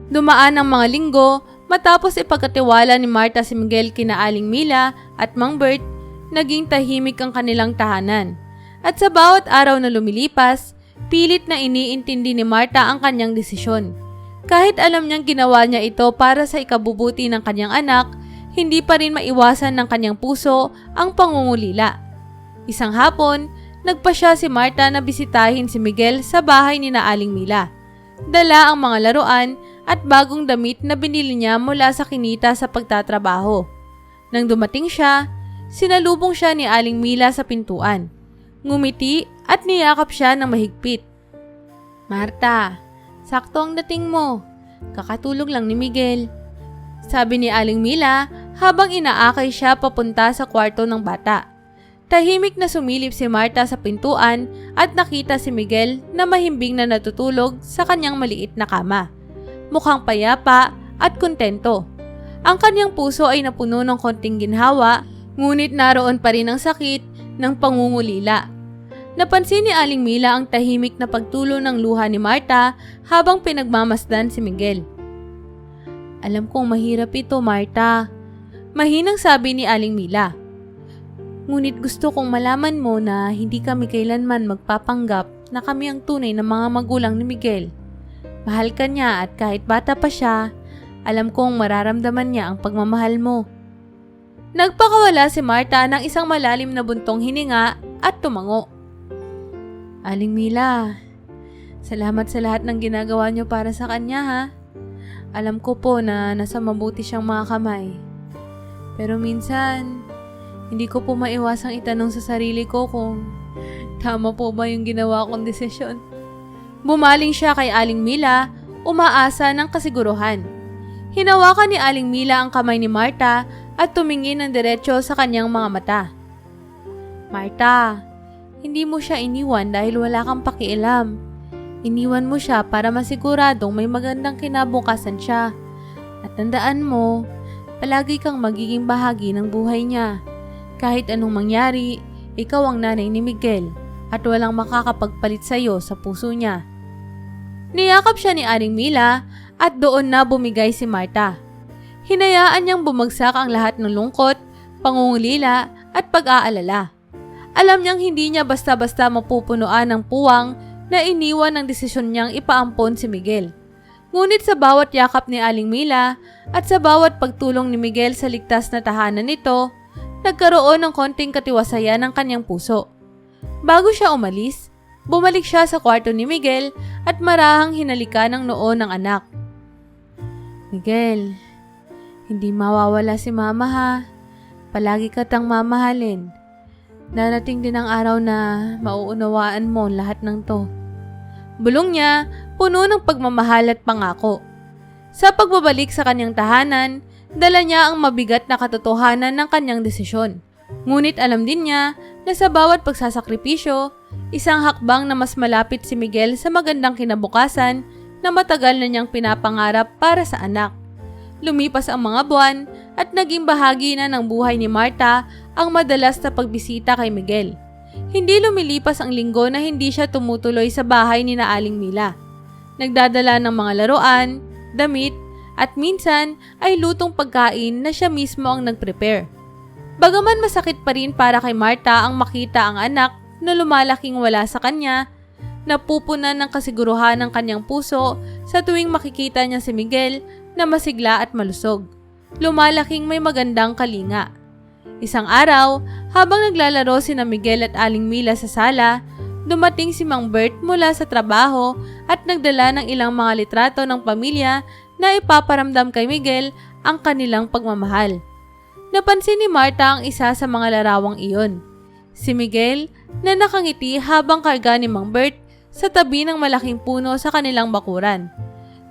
Dumaan ang mga linggo matapos ipagkatiwala ni Marta si Miguel kina Aling Mila at Mang Bert, naging tahimik ang kanilang tahanan. At sa bawat araw na lumilipas, pilit na iniintindi ni Marta ang kanyang desisyon. Kahit alam niyang ginawa niya ito para sa ikabubuti ng kanyang anak, hindi pa rin maiwasan ng kanyang puso ang pangungulila. Isang hapon, nagpasya si Marta na bisitahin si Miguel sa bahay ni na Aling Mila. Dala ang mga laruan at bagong damit na binili niya mula sa kinita sa pagtatrabaho. Nang dumating siya, sinalubong siya ni Aling Mila sa pintuan. Ngumiti at niyakap siya ng mahigpit. Marta, sakto ang dating mo. Kakatulog lang ni Miguel. Sabi ni Aling Mila habang inaakay siya papunta sa kwarto ng bata. Tahimik na sumilip si Marta sa pintuan at nakita si Miguel na mahimbing na natutulog sa kanyang maliit na kama. Mukhang payapa at kontento. Ang kanyang puso ay napuno ng konting ginhawa, ngunit naroon pa rin ang sakit ng pangungulila. Napansin ni Aling Mila ang tahimik na pagtulo ng luha ni Marta habang pinagmamasdan si Miguel. Alam kong mahirap ito, Marta. Mahinang sabi ni Aling Mila. Ngunit gusto kong malaman mo na hindi kami kailanman magpapanggap na kami ang tunay na mga magulang ni Miguel. Mahal ka niya at kahit bata pa siya, alam kong mararamdaman niya ang pagmamahal mo. Nagpakawala si Marta ng isang malalim na buntong hininga at tumango. Aling Mila, salamat sa lahat ng ginagawa niyo para sa kanya ha. Alam ko po na nasa mabuti siyang mga kamay. Pero minsan, hindi ko po maiwasang itanong sa sarili ko kung tama po ba yung ginawa kong desisyon. Bumaling siya kay Aling Mila, umaasa ng kasiguruhan. Hinawakan ni Aling Mila ang kamay ni Marta at tumingin ng diretso sa kanyang mga mata. Marta, hindi mo siya iniwan dahil wala kang pakialam. Iniwan mo siya para masiguradong may magandang kinabukasan siya. At tandaan mo, palagi kang magiging bahagi ng buhay niya. Kahit anong mangyari, ikaw ang nanay ni Miguel at walang makakapagpalit sa iyo sa puso niya. Niyakap siya ni Aling Mila at doon na bumigay si Marta. Hinayaan niyang bumagsak ang lahat ng lungkot, pangungulila at pag-aalala. Alam niyang hindi niya basta-basta mapupunuan ng puwang na iniwan ng desisyon niyang ipaampon si Miguel. Ngunit sa bawat yakap ni Aling Mila at sa bawat pagtulong ni Miguel sa ligtas na tahanan nito, nagkaroon ng konting katiwasayan ng kanyang puso. Bago siya umalis, bumalik siya sa kwarto ni Miguel at marahang hinalika ng noo ng anak. Miguel, hindi mawawala si Mama ha. Palagi katang mamahalin. Darating din ang araw na mauunawaan mo lahat ng to. Bulong niya, puno ng pagmamahal at pangako. Sa pagbabalik sa kanyang tahanan, dala niya ang mabigat na katotohanan ng kanyang desisyon. Ngunit alam din niya na sa bawat pagsasakripisyo, isang hakbang na mas malapit si Miguel sa magandang kinabukasan na matagal na niyang pinapangarap para sa anak. Lumipas ang mga buwan at naging bahagi na ng buhay ni Marta ang madalas na pagbisita kay Miguel. Hindi lumilipas ang linggo na hindi siya tumutuloy sa bahay ni na Aling Mila. Nagdadala ng mga laruan, damit, at minsan ay lutong pagkain na siya mismo ang nag-prepare. Bagaman masakit pa rin para kay Marta ang makita ang anak na lumalaking wala sa kanya, napupunan ng kasiguruhan ng kanyang puso sa tuwing makikita niya si Miguel na masigla at malusog. lumalaking may magandang kalinga. Isang araw, habang naglalaro sina Miguel at Aling Mila sa sala, dumating si Mang Bert mula sa trabaho at nagdala ng ilang mga litrato ng pamilya na ipaparamdam kay Miguel ang kanilang pagmamahal. Napansin ni Marta ang isa sa mga larawang iyon. Si Miguel na nakangiti habang karga ni Mang Bert sa tabi ng malaking puno sa kanilang bakuran.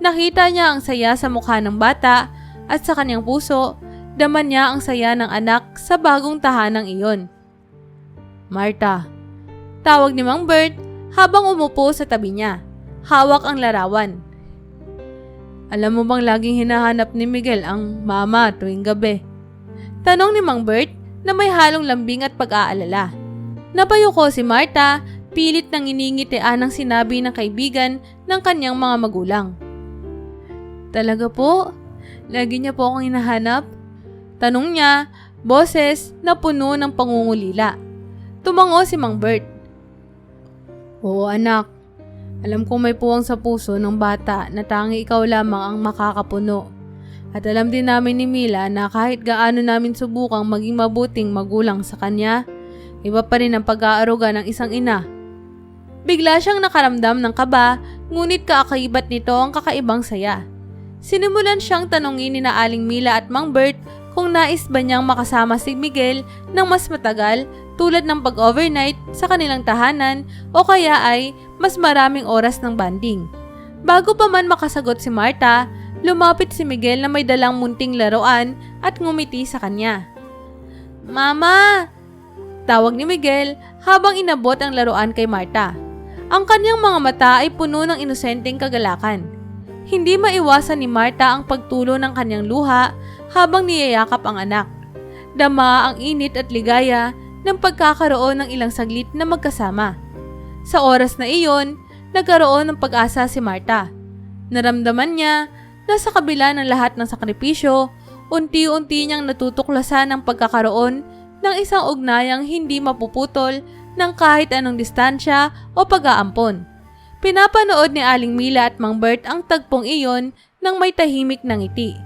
Nakita niya ang saya sa mukha ng bata at sa kanyang puso, daman niya ang saya ng anak sa bagong tahanang iyon. Marta, tawag ni Mang Bert habang umupo sa tabi niya. Hawak ang larawan. Alam mo bang laging hinahanap ni Miguel ang mama tuwing gabi? Tanong ni Mang Bert na may halong lambing at pag-aalala. Napayuko si Marta, pilit nang iningitian ang sinabi ng kaibigan ng kanyang mga magulang. Talaga po? Lagi niya po akong hinahanap? Tanong niya, boses na puno ng pangungulila. Tumango si Mang Bert. Oo anak, alam kong may puwang sa puso ng bata na tangi ikaw lamang ang makakapuno. At alam din namin ni Mila na kahit gaano namin subukang maging mabuting magulang sa kanya, iba pa rin ang pag-aaruga ng isang ina. Bigla siyang nakaramdam ng kaba, ngunit kaakibat nito ang kakaibang saya. Sinimulan siyang tanungin ni na Aling Mila at Mang Bert kung nais ba niyang makasama si Miguel ng mas matagal tulad ng pag-overnight sa kanilang tahanan o kaya ay mas maraming oras ng banding. Bago pa man makasagot si Marta, lumapit si Miguel na may dalang munting laruan at ngumiti sa kanya. Mama! Tawag ni Miguel habang inabot ang laruan kay Marta. Ang kanyang mga mata ay puno ng inosenteng kagalakan. Hindi maiwasan ni Marta ang pagtulo ng kanyang luha habang niyayakap ang anak. Dama ang init at ligaya ng pagkakaroon ng ilang saglit na magkasama. Sa oras na iyon, nagkaroon ng pag-asa si Marta. Naramdaman niya na sa kabila ng lahat ng sakripisyo, unti-unti niyang natutuklasan ang pagkakaroon ng isang ugnayang hindi mapuputol ng kahit anong distansya o pag-aampon. Pinapanood ni Aling Mila at Mang Bert ang tagpong iyon nang may tahimik na ngiti.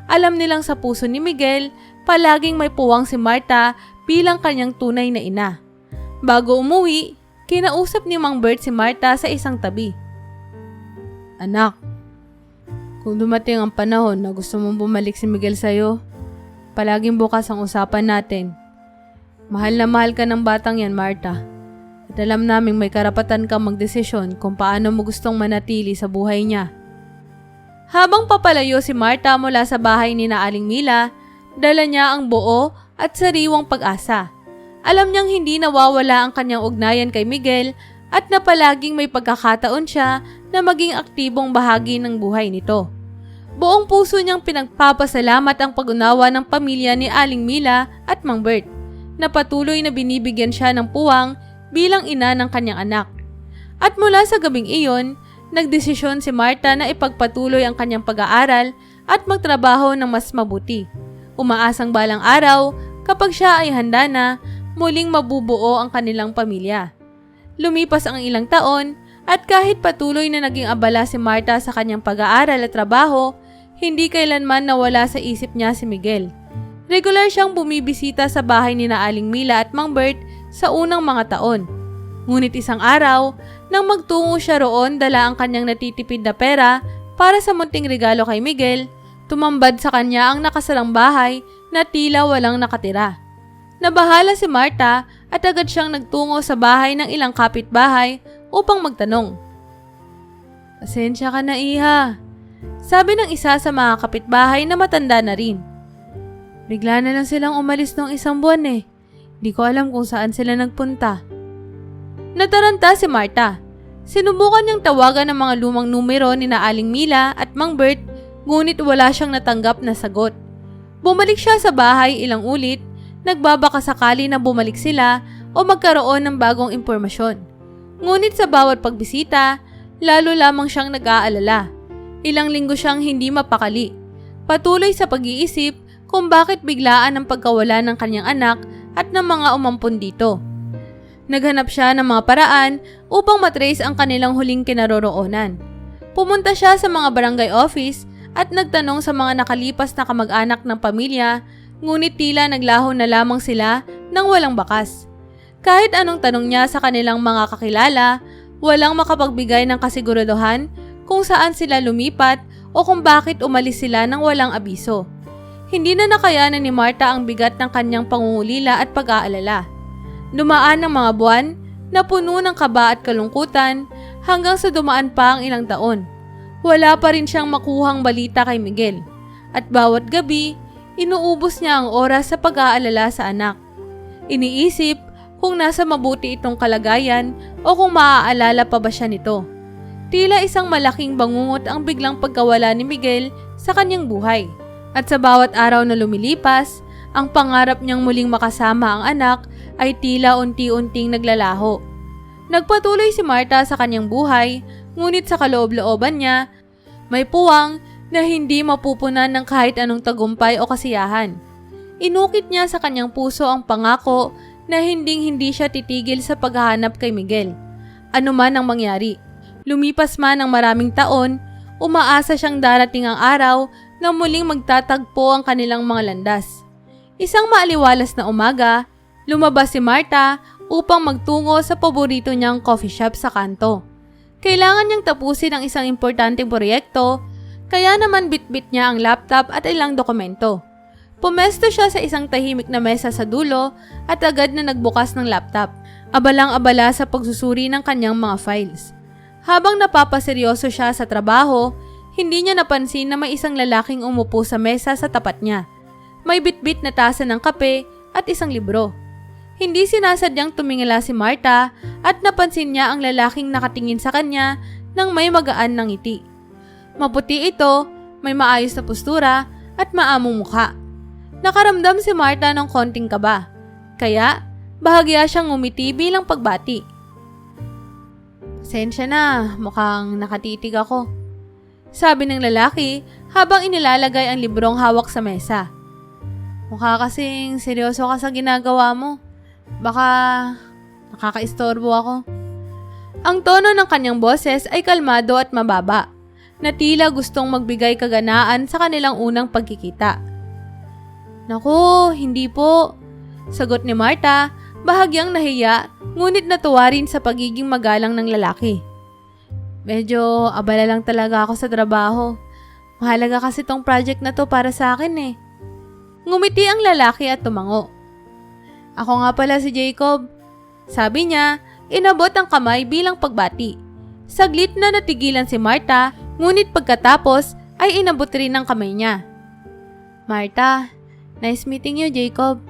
Alam nilang sa puso ni Miguel, palaging may puwang si Marta bilang kanyang tunay na ina. Bago umuwi, kinausap ni Mang Bert si Marta sa isang tabi. Anak, kung dumating ang panahon na gusto mong bumalik si Miguel sa'yo, palaging bukas ang usapan natin. Mahal na mahal ka ng batang yan, Marta. At alam naming may karapatan kang magdesisyon kung paano mo gustong manatili sa buhay niya. Habang papalayo si Marta mula sa bahay ni na Aling Mila, dala niya ang buo at sariwang pag-asa. Alam niyang hindi nawawala ang kanyang ugnayan kay Miguel at na palaging may pagkakataon siya na maging aktibong bahagi ng buhay nito. Buong puso niyang pinagpapasalamat ang pag-unawa ng pamilya ni Aling Mila at Mang Bert, na patuloy na binibigyan siya ng puwang bilang ina ng kanyang anak. At mula sa gabing iyon, nagdesisyon si Marta na ipagpatuloy ang kanyang pag-aaral at magtrabaho ng mas mabuti. Umaasang balang araw, kapag siya ay handa na, muling mabubuo ang kanilang pamilya. Lumipas ang ilang taon at kahit patuloy na naging abala si Marta sa kanyang pag-aaral at trabaho, hindi kailanman nawala sa isip niya si Miguel. Regular siyang bumibisita sa bahay ni na Aling Mila at Mang Bert sa unang mga taon. Ngunit isang araw, nang magtungo siya roon dala ang kanyang natitipid na pera para sa munting regalo kay Miguel, tumambad sa kanya ang nakasarang bahay na tila walang nakatira. Nabahala si Marta at agad siyang nagtungo sa bahay ng ilang kapitbahay upang magtanong. Pasensya ka na, iha. Sabi ng isa sa mga kapitbahay na matanda na rin. Bigla na lang silang umalis ng isang buwan eh. Di ko alam kung saan sila nagpunta. Nataranta si Marta. Sinubukan niyang tawagan ng mga lumang numero ni na Aling Mila at Mang Bert, ngunit wala siyang natanggap na sagot. Bumalik siya sa bahay ilang ulit, nagbabaka sakali na bumalik sila o magkaroon ng bagong impormasyon. Ngunit sa bawat pagbisita, lalo lamang siyang nag-aalala. Ilang linggo siyang hindi mapakali. Patuloy sa pag-iisip kung bakit biglaan ang pagkawala ng kanyang anak at ng mga umampun dito. Naghanap siya ng mga paraan upang matrace ang kanilang huling kinaroroonan. Pumunta siya sa mga barangay office at nagtanong sa mga nakalipas na kamag-anak ng pamilya, ngunit tila naglaho na lamang sila nang walang bakas. Kahit anong tanong niya sa kanilang mga kakilala, walang makapagbigay ng kasiguraduhan kung saan sila lumipat o kung bakit umalis sila nang walang abiso. Hindi na nakayanan ni Marta ang bigat ng kanyang pangungulila at pag-aalala. Dumaan ang mga buwan na puno ng kaba at kalungkutan hanggang sa dumaan pa ang ilang taon. Wala pa rin siyang makuhang balita kay Miguel at bawat gabi, inuubos niya ang oras sa pag-aalala sa anak. Iniisip kung nasa mabuti itong kalagayan o kung maaalala pa ba siya nito. Tila isang malaking bangungot ang biglang pagkawala ni Miguel sa kanyang buhay. At sa bawat araw na lumilipas, ang pangarap niyang muling makasama ang anak ay tila unti-unting naglalaho. Nagpatuloy si Marta sa kanyang buhay, ngunit sa kaloob-looban niya, may puwang na hindi mapupunan ng kahit anong tagumpay o kasiyahan. Inukit niya sa kanyang puso ang pangako na hinding-hindi siya titigil sa paghahanap kay Miguel. Ano man ang mangyari, lumipas man ang maraming taon, umaasa siyang darating ang araw na muling magtatagpo ang kanilang mga landas. Isang maaliwalas na umaga, lumabas si Marta upang magtungo sa paborito niyang coffee shop sa kanto. Kailangan niyang tapusin ang isang importanteng proyekto, kaya naman bitbit niya ang laptop at ilang dokumento. Pumesto siya sa isang tahimik na mesa sa dulo at agad na nagbukas ng laptop, abalang-abala sa pagsusuri ng kanyang mga files. Habang napapaseryoso siya sa trabaho, hindi niya napansin na may isang lalaking umupo sa mesa sa tapat niya. May bitbit na tasa ng kape at isang libro. Hindi sinasadyang tumingala si Marta at napansin niya ang lalaking nakatingin sa kanya nang may magaan ng ngiti. Maputi ito, may maayos na postura at maamong mukha. Nakaramdam si Marta ng konting kaba, kaya bahagya siyang ngumiti bilang pagbati. Pasensya na, mukhang nakatitig ako, sabi ng lalaki habang inilalagay ang librong hawak sa mesa. Mukha kasing seryoso ka sa ginagawa mo. Baka nakakaistorbo ako. Ang tono ng kanyang boses ay kalmado at mababa, na tila gustong magbigay kaganaan sa kanilang unang pagkikita. Naku, hindi po, sagot ni Marta, bahagyang nahiya, ngunit natuwa rin sa pagiging magalang ng lalaki. Medyo abala lang talaga ako sa trabaho. Mahalaga kasi tong project na to para sa akin eh. Ngumiti ang lalaki at tumango. Ako nga pala si Jacob. Sabi niya, inabot ang kamay bilang pagbati. Saglit na natigilan si Marta, ngunit pagkatapos ay inabot rin ang kamay niya. Marta, nice meeting you, Jacob.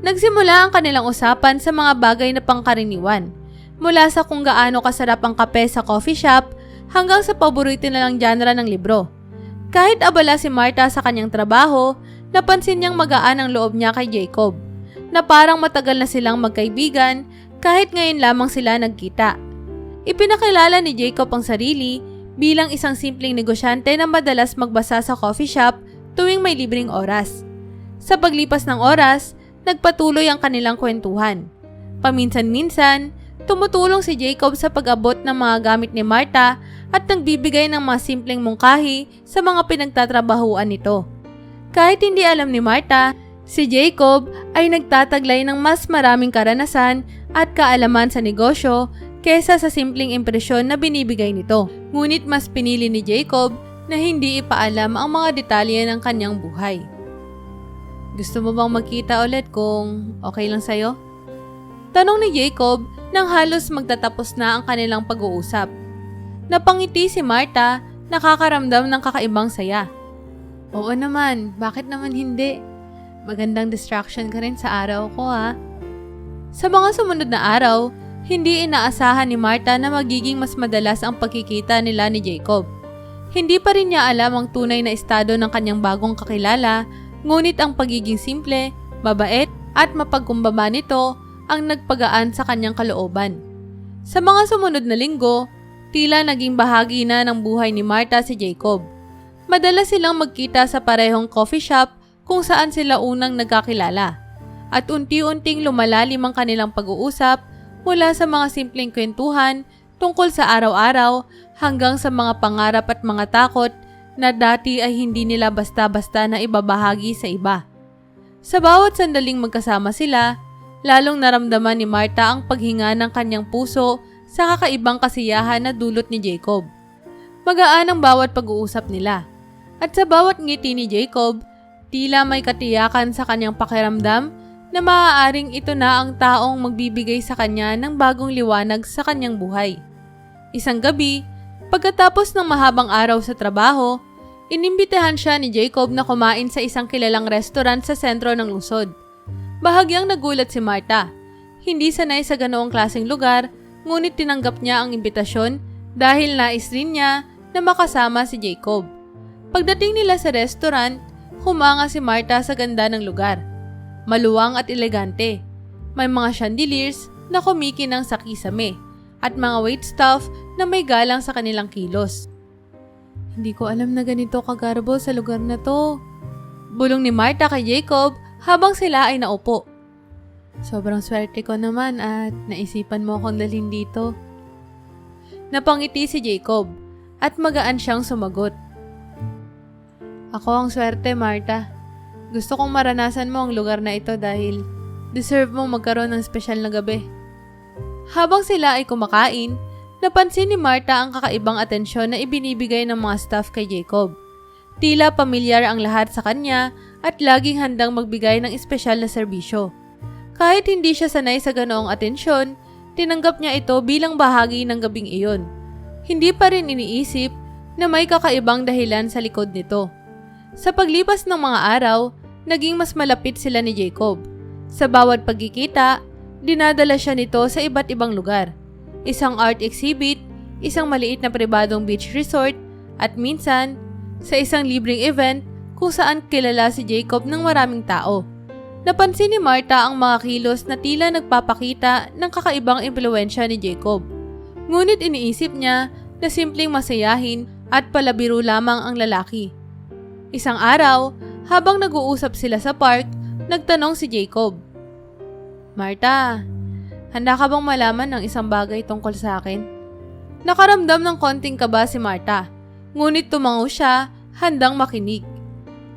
Nagsimula ang kanilang usapan sa mga bagay na pangkaraniwan. Mula sa kung gaano kasarap ang kape sa coffee shop hanggang sa paborito na lang genre ng libro. Kahit abala si Marta sa kanyang trabaho, napansin niyang magaan ang loob niya kay Jacob, na parang matagal na silang magkaibigan kahit ngayon lamang sila nagkita. Ipinakilala ni Jacob ang sarili bilang isang simpleng negosyante na madalas magbasa sa coffee shop tuwing may libreng oras. Sa paglipas ng oras, nagpatuloy ang kanilang kwentuhan. Paminsan-minsan, tumutulong si Jacob sa pag-abot ng mga gamit ni Marta at nagbibigay ng mga simpleng mungkahi sa mga pinagtatrabahuan nito. Kahit hindi alam ni Marta, si Jacob ay nagtataglay ng mas maraming karanasan at kaalaman sa negosyo kesa sa simpleng impresyon na binibigay nito. Ngunit mas pinili ni Jacob na hindi ipaalam ang mga detalye ng kanyang buhay. Gusto mo bang magkita ulit kung okay lang sa'yo? Tanong ni Jacob nang halos magtatapos na ang kanilang pag-uusap. Napangiti si Marta, nakakaramdam ng kakaibang saya. Oo naman, bakit naman hindi? Magandang distraction ka rin sa araw ko ha. Sa mga sumunod na araw, hindi inaasahan ni Marta na magiging mas madalas ang pagkikita nila ni Jacob. Hindi pa rin niya alam ang tunay na estado ng kanyang bagong kakilala, ngunit ang pagiging simple, mabait at mapagkumbaba nito ang nagpagaan sa kanyang kalooban. Sa mga sumunod na linggo, tila naging bahagi na ng buhay ni Marta si Jacob. Madalas silang magkita sa parehong coffee shop kung saan sila unang nagkakilala. At unti-unting lumalalim ang kanilang pag-uusap mula sa mga simpleng kwentuhan tungkol sa araw-araw hanggang sa mga pangarap at mga takot na dati ay hindi nila basta-basta na ibabahagi sa iba. Sa bawat sandaling magkasama sila, lalong naramdaman ni Martha ang paghinga ng kanyang puso sa kakaibang kasiyahan na dulot ni Jacob. Magaan ang bawat pag-uusap nila. At sa bawat ngiti ni Jacob, tila may katiyakan sa kanyang pakiramdam na maaaring ito na ang taong magbibigay sa kanya ng bagong liwanag sa kanyang buhay. Isang gabi, pagkatapos ng mahabang araw sa trabaho, inimbitahan siya ni Jacob na kumain sa isang kilalang restaurant sa sentro ng lungsod. Bahagyang nagulat si Martha. Hindi sanay sa ganoong klaseng lugar, ngunit tinanggap niya ang imbitasyon dahil nais rin niya na makasama si Jacob. Pagdating nila sa restaurant, humanga si Martha sa ganda ng lugar. Maluwang at elegante. May mga chandeliers na kumikinang sa kisame at mga waitstaff na may galang sa kanilang kilos. Hindi ko alam na ganito kagarbo sa lugar na to. Bulong ni Martha kay Jacob habang sila ay naupo. Sobrang swerte ko naman at naisipan mo akong dalhin dito. Napangiti si Jacob at magaan siyang sumagot. Ako ang swerte, Martha. Gusto kong maranasan mo ang lugar na ito dahil deserve mong magkaroon ng espesyal na gabi. Habang sila ay kumakain, napansin ni Martha ang kakaibang atensyon na ibinibigay ng mga staff kay Jacob. Tila pamilyar ang lahat sa kanya at laging handang magbigay ng espesyal na serbisyo. Kahit hindi siya sanay sa ganoong atensyon, tinanggap niya ito bilang bahagi ng gabing iyon. Hindi pa rin iniisip na may kakaibang dahilan sa likod nito. Sa paglipas ng mga araw, naging mas malapit sila ni Jacob. Sa bawat pagkikita, dinadala siya nito sa iba't ibang lugar. Isang art exhibit, isang maliit na pribadong beach resort, at minsan, sa isang libreng event kung saan kilala si Jacob ng maraming tao. Napansin ni Martha ang mga kilos na tila nagpapakita ng kakaibang impluwensya ni Jacob. Ngunit iniisip niya na simpleng masayahin at palabiro lamang ang lalaki. Isang araw, habang nag-uusap sila sa park, nagtanong si Jacob. Martha, handa ka bang malaman ng isang bagay tungkol sa akin? Nakaramdam ng konting kaba si Martha, ngunit tumango siya, handang makinig.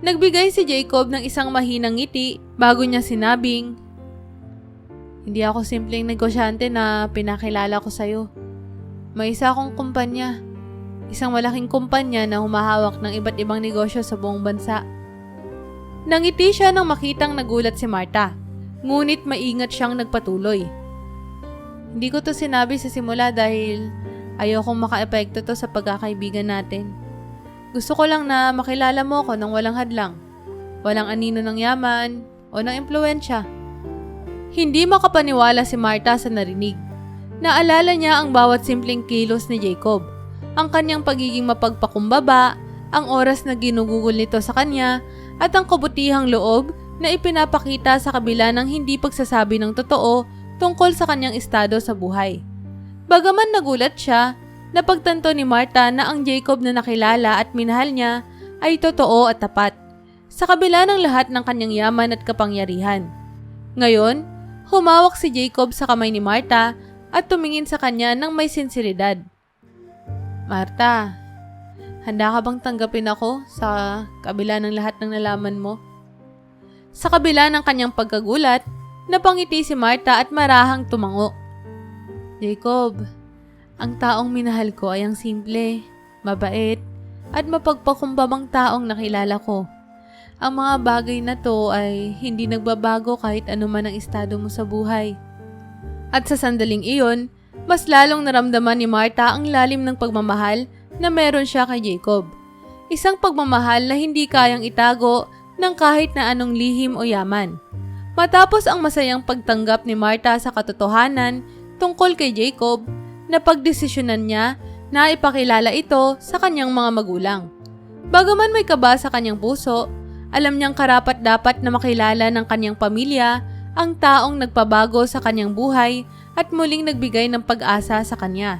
Nagbigay si Jacob ng isang mahinang ngiti bago niya sinabing, hindi ako simpleng negosyante na pinakilala ko sa'yo. May isa akong kumpanya. Isang malaking kumpanya na humahawak ng iba't ibang negosyo sa buong bansa. Nangiti siya nang makitang nagulat si Martha, ngunit maingat siyang nagpatuloy. Hindi ko to sinabi sa simula dahil ayokong makaepekto to sa pagkakaibigan natin. Gusto ko lang na makilala mo ko ng walang hadlang, walang anino ng yaman o ng impluwensya. Hindi makapaniwala si Martha sa narinig. Naalala niya ang bawat simpleng kilos ni Jacob. Ang kanyang pagiging mapagpakumbaba, ang oras na ginugugol nito sa kanya, at ang kabutihang loob na ipinapakita sa kabila ng hindi pagsasabi ng totoo tungkol sa kanyang estado sa buhay. Bagaman nagulat siya, napagtanto ni Martha na ang Jacob na nakilala at minahal niya ay totoo at tapat, sa kabila ng lahat ng kanyang yaman at kapangyarihan. Ngayon, humawak si Jacob sa kamay ni Martha at tumingin sa kanya ng may sinseridad. Martha, handa ka bang tanggapin ako sa kabila ng lahat ng nalaman mo? Sa kabila ng kanyang pagkagulat, napangiti si Martha at marahang tumango. Jacob, ang taong minahal ko ay ang simple, mabait, at mapagpakumbabang taong nakilala ko. Ang mga bagay na to ay hindi nagbabago kahit anuman ang estado mo sa buhay. At sa sandaling iyon, mas lalong naramdaman ni Martha ang lalim ng pagmamahal na meron siya kay Jacob. Isang pagmamahal na hindi kayang itago ng kahit na anong lihim o yaman. Matapos ang masayang pagtanggap ni Martha sa katotohanan tungkol kay Jacob, napagdesisyonan niya na ipakilala ito sa kanyang mga magulang. Bagaman may kaba sa kanyang puso, alam niyang karapat-dapat na makilala ng kanyang pamilya ang taong nagpabago sa kanyang buhay at muling nagbigay ng pag-asa sa kanya.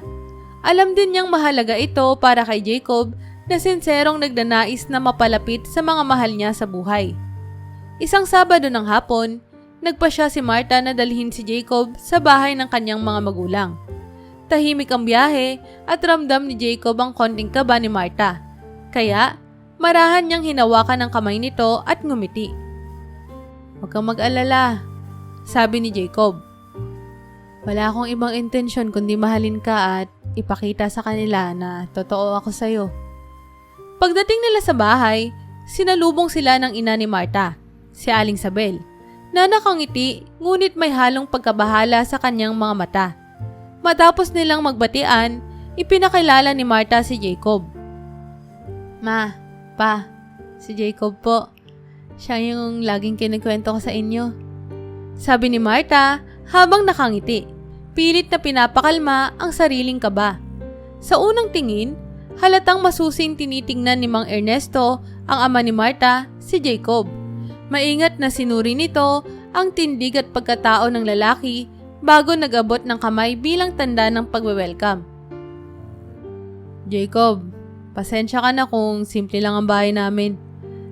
Alam din niyang mahalaga ito para kay Jacob na sinserong nagdanais na mapalapit sa mga mahal niya sa buhay. Isang Sabado ng hapon, nagpasya si Martha na dalhin si Jacob sa bahay ng kanyang mga magulang. Tahimik ang biyahe at ramdam ni Jacob ang konting kaba ni Martha. Kaya, Marahan niyang hinawakan ang kamay nito at ngumiti. "Huwag kang mag-alala," sabi ni Jacob. "Wala akong ibang intensyon kundi mahalin ka at ipakita sa kanila na totoo ako sa'yo." Pagdating nila sa bahay, sinalubong sila ng ina ni Marta, si Aling Sabel, na nakangiti ngunit may halong pagkabahala sa kanyang mga mata. Matapos nilang magbatian, ipinakilala ni Marta si Jacob. "Ma, Pa, si Jacob po. Siya yung laging kinikwento ko sa inyo," sabi ni Marta habang nakangiti. Pilit na pinapakalma ang sariling kaba. Sa unang tingin, halatang masusing tinitingnan ni Mang Ernesto, ang ama ni Marta, si Jacob. Maingat na sinuri nito ang tindig at pagkatao ng lalaki bago nag-abot ng kamay bilang tanda ng pagwe-welcome. "Jacob, pasensya ka na kung simple lang ang bahay namin,"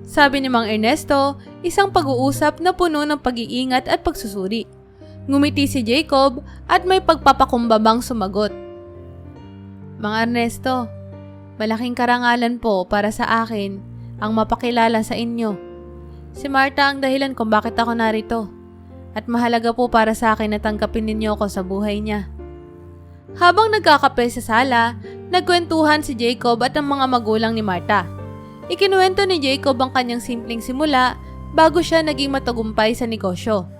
sabi ni Mang Ernesto, isang pag-uusap na puno ng pag-iingat at pagsusuri. Ngumiti si Jacob at may pagpapakumbabang sumagot. "Mang Ernesto, malaking karangalan po para sa akin ang mapakilala sa inyo. Si Marta ang dahilan kung bakit ako narito. At mahalaga po para sa akin na tanggapin ninyo ako sa buhay niya." Habang nagkakape sa sala, nagkwentuhan si Jacob at ang mga magulang ni Marta. Ikinuwento ni Jacob ang kanyang simpleng simula bago siya naging matagumpay sa negosyo.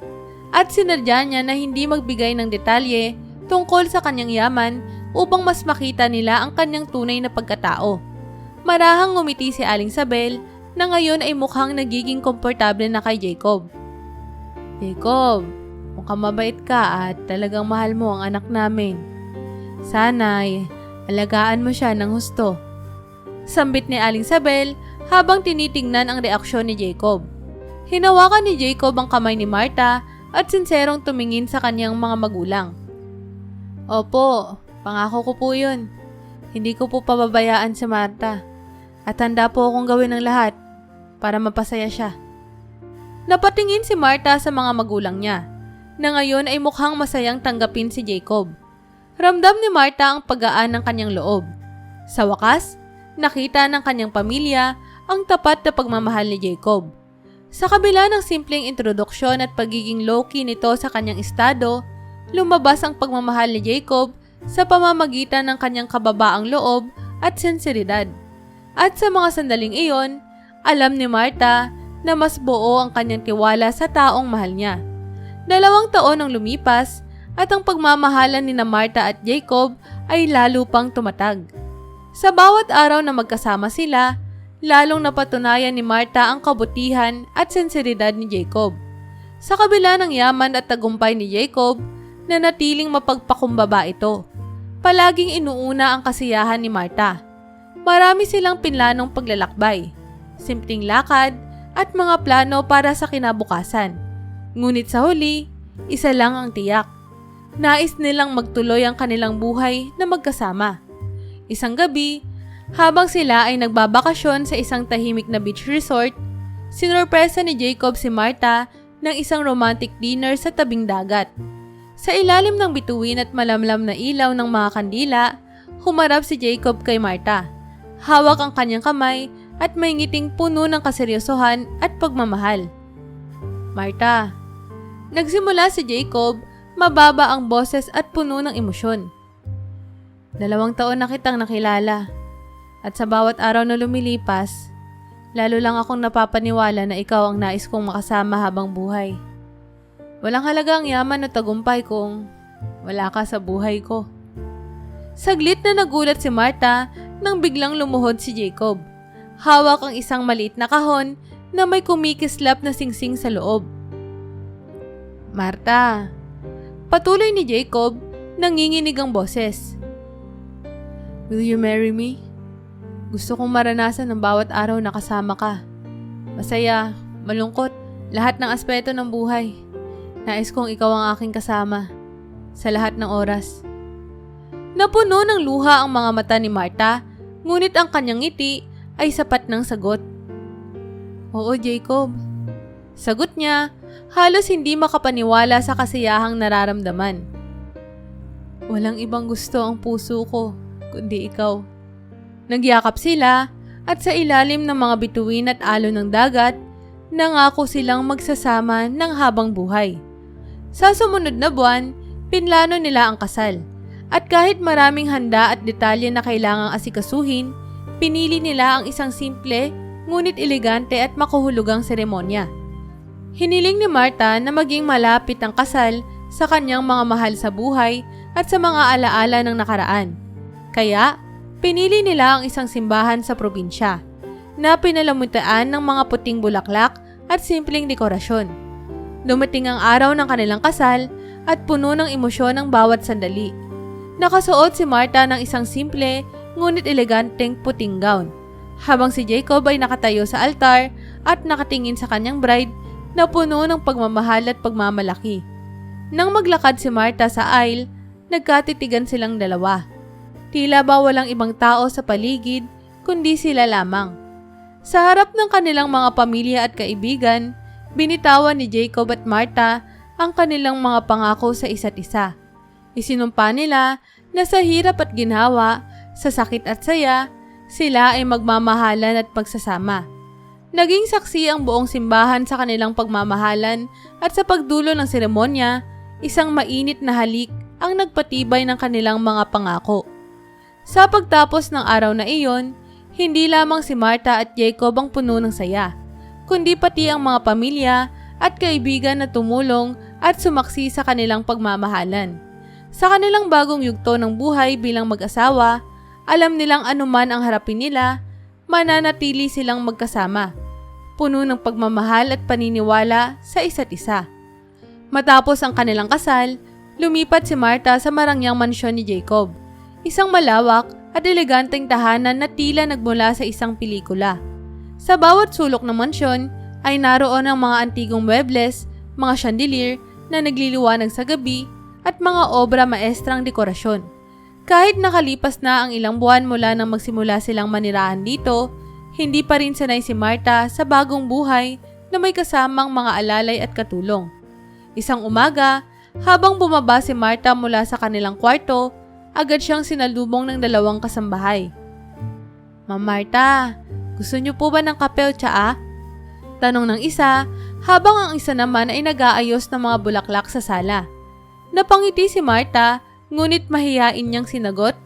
At sinadya niya na hindi magbigay ng detalye tungkol sa kanyang yaman upang mas makita nila ang kanyang tunay na pagkatao. Marahang ngumiti si Aling Sabel na ngayon ay mukhang nagiging komportable na kay Jacob. "Jacob, mukhang mabait ka at talagang mahal mo ang anak namin. Sana'y alagaan mo siya ng husto," sambit ni Aling Sabel habang tinitingnan ang reaksyon ni Jacob. Hinawakan ni Jacob ang kamay ni Marta at sinserong tumingin sa kanyang mga magulang. "Opo, pangako ko po yun. Hindi ko po pababayaan si Marta at handa po akong gawin ang lahat para mapasaya siya." Napatingin si Marta sa mga magulang niya, na ngayon ay mukhang masayang tanggapin si Jacob. Ramdam ni Marta ang paggaan ng kanyang loob. Sa wakas, nakita ng kanyang pamilya ang tapat na pagmamahal ni Jacob. Sa kabila ng simpleng introduksyon at pagiging low-key nito sa kanyang estado, lumabas ang pagmamahal ni Jacob sa pamamagitan ng kanyang kababaang loob at sensiridad. At sa mga sandaling iyon, alam ni Marta na mas buo ang kanyang tiwala sa taong mahal niya. 2 taon ang lumipas at ang pagmamahalan ni Marta at Jacob ay lalo pang tumatag. Sa bawat araw na magkasama sila, lalong napatunayan ni Marta ang kabutihan at sensiridad ni Jacob. Sa kabila ng yaman at tagumpay ni Jacob, nanatiling mapagpakumbaba ito. Palaging inuuna ang kasiyahan ni Marta. Marami silang pinlanong paglalakbay, simpleng lakad, at mga plano para sa kinabukasan. Ngunit sa huli, isa lang ang tiyak. Nais nilang magtuloy ang kanilang buhay na magkasama. Isang gabi, habang sila ay nagbabakasyon sa isang tahimik na beach resort, sinurpresa ni Jacob si Marta ng isang romantic dinner sa tabing dagat. Sa ilalim ng bituin at malamlam na ilaw ng mga kandila, humarap si Jacob kay Marta. Hawak ang kanyang kamay at may ngiting puno ng kaseryosohan at pagmamahal. "Marta," nagsimula si Jacob, mababa ang boses at puno ng emosyon. 2 taon na kitang nakilala at sa bawat araw na lumilipas, lalo lang akong napapaniwala na ikaw ang nais kong makasama habang buhay. Walang halaga ang yaman at tagumpay kung wala ka sa buhay ko. Saglit na nagulat si Marta nang biglang lumuhod si Jacob. Hawak ang isang maliit na kahon na may kumikislap na singsing sa loob. "Marta," patuloy ni Jacob, nanginginig ang boses. "Will you marry me? Gusto kong maranasan ang bawat araw na kasama ka. Masaya, malungkot, lahat ng aspeto ng buhay. Nais kong ikaw ang aking kasama sa lahat ng oras." Napuno ng luha ang mga mata ni Marta, ngunit ang kanyang ngiti ay sapat ng sagot. "Oo, Jacob." Sagot niya, halos hindi makapaniwala sa kasiyahang nararamdaman. "Walang ibang gusto ang puso ko, kundi ikaw." Nagyakap sila at sa ilalim ng mga bituin at alon ng dagat, nangako silang magsasama ng habang buhay. Sa sumunod na buwan, pinlano nila ang kasal. At kahit maraming handa at detalye na kailangang asikasuhin, pinili nila ang isang simple, ngunit elegante at makahulugang seremonya. Hiniling ni Marta na maging malapit ang kasal sa kanyang mga mahal sa buhay at sa mga alaala ng nakaraan. Kaya, pinili nila ang isang simbahan sa probinsya na pinalamutaan ng mga puting bulaklak at simpleng dekorasyon. Dumating ang araw ng kanilang kasal at puno ng emosyon ang bawat sandali. Nakasuot si Marta ng isang simple ngunit eleganteng puting gown, habang si Jacob ay nakatayo sa altar at nakatingin sa kanyang bride na puno ng pagmamahal at pagmamalaki. Nang maglakad si Marta sa aisle, nagkatitigan silang dalawa. Tila ba walang ibang tao sa paligid kundi sila lamang. Sa harap ng kanilang mga pamilya at kaibigan, binitawan ni Jacob at Marta ang kanilang mga pangako sa isa't isa. Isinumpa nila na sa hirap at ginhawa, sa sakit at saya, sila ay magmamahalan at pagsasama. Naging saksi ang buong simbahan sa kanilang pagmamahalan at sa pagdulo ng seremonya, isang mainit na halik ang nagpatibay ng kanilang mga pangako. Sa pagtapos ng araw na iyon, hindi lamang si Marta at Jacob ang puno ng saya, kundi pati ang mga pamilya at kaibigan na tumulong at sumaksi sa kanilang pagmamahalan. Sa kanilang bagong yugto ng buhay bilang mag-asawa, alam nilang anuman ang harapin nila, mananatili silang magkasama, puno ng pagmamahal at paniniwala sa isa't isa. Matapos ang kanilang kasal, lumipat si Marta sa marangyang mansyon ni Jacob, isang malawak at eleganteng tahanan na tila nagmula sa isang pelikula. Sa bawat sulok ng mansyon ay naroon ang mga antigong muebles, mga chandelier na nagliliwanag sa gabi, at mga obra maestrang dekorasyon. Kahit nakalipas na ang ilang buwan mula nang magsimula silang manirahan dito, hindi pa rin sanay si Marta sa bagong buhay na may kasamang mga alalay at katulong. Isang umaga, habang bumaba si Marta mula sa kanilang kwarto, agad siyang sinalubong ng dalawang kasambahay. "Ma'am Marta, gusto niyo po ba ng kape o tsaa?" Tanong ng isa, habang ang isa naman ay nag-aayos ng mga bulaklak sa sala. Napangiti si Marta, ngunit mahiyain niyang sinagot,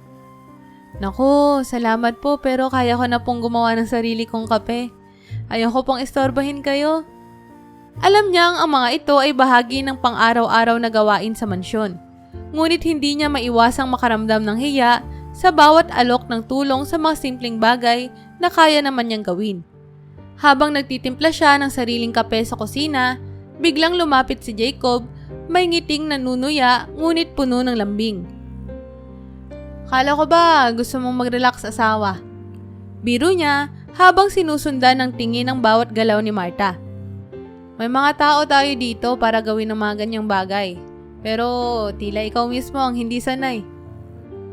"Naku, salamat po pero kaya ko na pong gumawa ng sarili kong kape. Ayoko pong istorbahin kayo." Alam niyang ang mga ito ay bahagi ng pang-araw-araw na gawain sa mansyon. Ngunit hindi niya maiwasang makaramdam ng hiya sa bawat alok ng tulong sa mga simpleng bagay na kaya naman niyang gawin. Habang nagtitimpla siya ng sariling kape sa kusina, biglang lumapit si Jacob, may ngiting nanunuya ngunit puno ng lambing. "Kala ko ba gusto mong mag-relax asawa?" Biro niya habang sinusundan ng tingin ang bawat galaw ni Marta. "May mga tao tayo dito para gawin ng mga ganyang bagay. Pero tila ikaw mismo ang hindi sanay."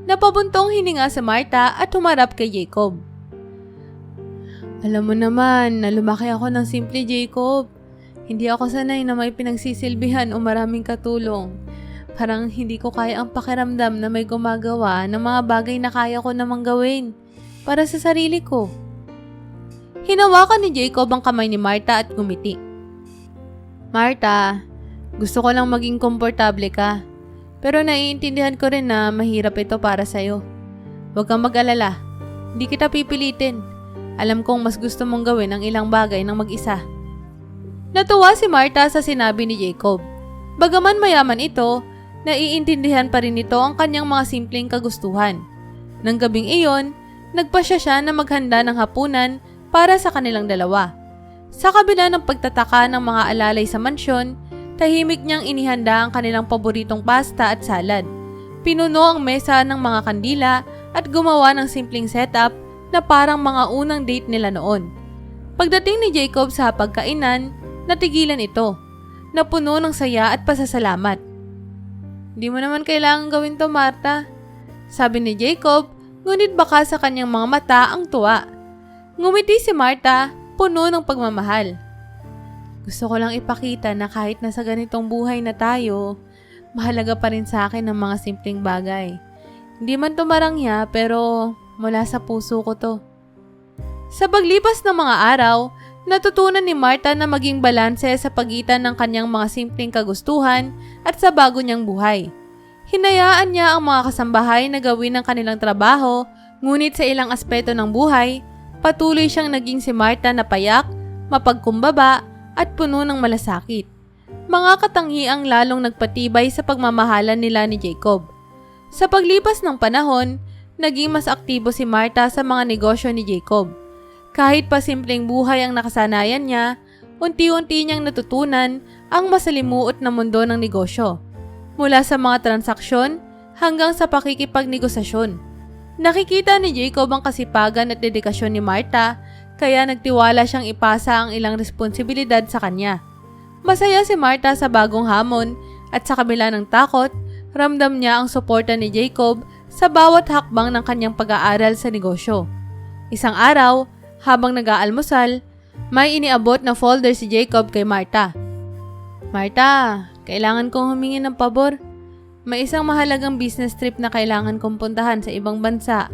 Napabuntong hininga si Marta at humarap kay Jacob. "Alam mo naman na lumaki ako ng simple, Jacob. Hindi ako sanay na may pinagsisilbihan o maraming katulong. Parang hindi ko kaya ang pakiramdam na may gumagawa ng mga bagay na kaya ko namang gawin para sa sarili ko." Hinawakan ni Jacob ang kamay ni Marta at gumiti. "Marta, gusto ko lang maging komportable ka. Pero naiintindihan ko rin na mahirap ito para sa'yo. Huwag kang mag-alala. Hindi kita pipilitin. Alam kong mas gusto mong gawin ang ilang bagay ng mag-isa." Natuwa si Marta sa sinabi ni Jacob. Bagaman mayaman ito, naiintindihan pa rin nito ang kanyang mga simpleng kagustuhan. Nang gabing iyon, nagpasya siya na maghanda ng hapunan para sa kanilang dalawa. Sa kabila ng pagtataka ng mga alalay sa mansyon, tahimik niyang inihanda ang kanilang paboritong pasta at salad. Pinuno ang mesa ng mga kandila at gumawa ng simpleng setup na parang mga unang date nila noon. Pagdating ni Jacob sa pagkainan, natigilan ito, napuno ng saya at pasasalamat. "Di mo naman kailangan gawin to, Marta," sabi ni Jacob, ngunit baka sa kanyang mga mata ang tuwa. Ngumiti si Marta, puno ng pagmamahal. "Gusto ko lang ipakita na kahit nasa ganitong buhay na tayo, mahalaga pa rin sa akin ang mga simpleng bagay. Hindi man to marangya pero mula sa puso ko to." Sa paglipas ng mga araw, natutunan ni Marta na maging balanse sa pagitan ng kanyang mga simpleng kagustuhan at sa bago niyang buhay. Hinayaan niya ang mga kasambahay na gawin ang kanilang trabaho, ngunit sa ilang aspeto ng buhay, patuloy siyang naging si Marta na payak, mapagkumbaba at puno ng malasakit. Mga katangiang lalong nagpatibay sa pagmamahalan nila ni Jacob. Sa paglipas ng panahon, naging mas aktibo si Marta sa mga negosyo ni Jacob. Kahit pa simpleng buhay ang nakasanayan niya, unti-unti niyang natutunan ang masalimuot na mundo ng negosyo. Mula sa mga transaksyon hanggang sa pakikipagnegosasyon. Nakikita ni Jacob ang kasipagan at dedikasyon ni Marta, kaya nagtiwala siyang ipasa ang ilang responsibilidad sa kanya. Masaya si Marta sa bagong hamon at sa kabila ng takot, ramdam niya ang suporta ni Jacob sa bawat hakbang ng kanyang pag-aaral sa negosyo. Isang araw, habang nag-aalmusal, may iniabot na folder si Jacob kay Marta. Marta, kailangan kong humingi ng pabor. May isang mahalagang business trip na kailangan kong puntahan sa ibang bansa.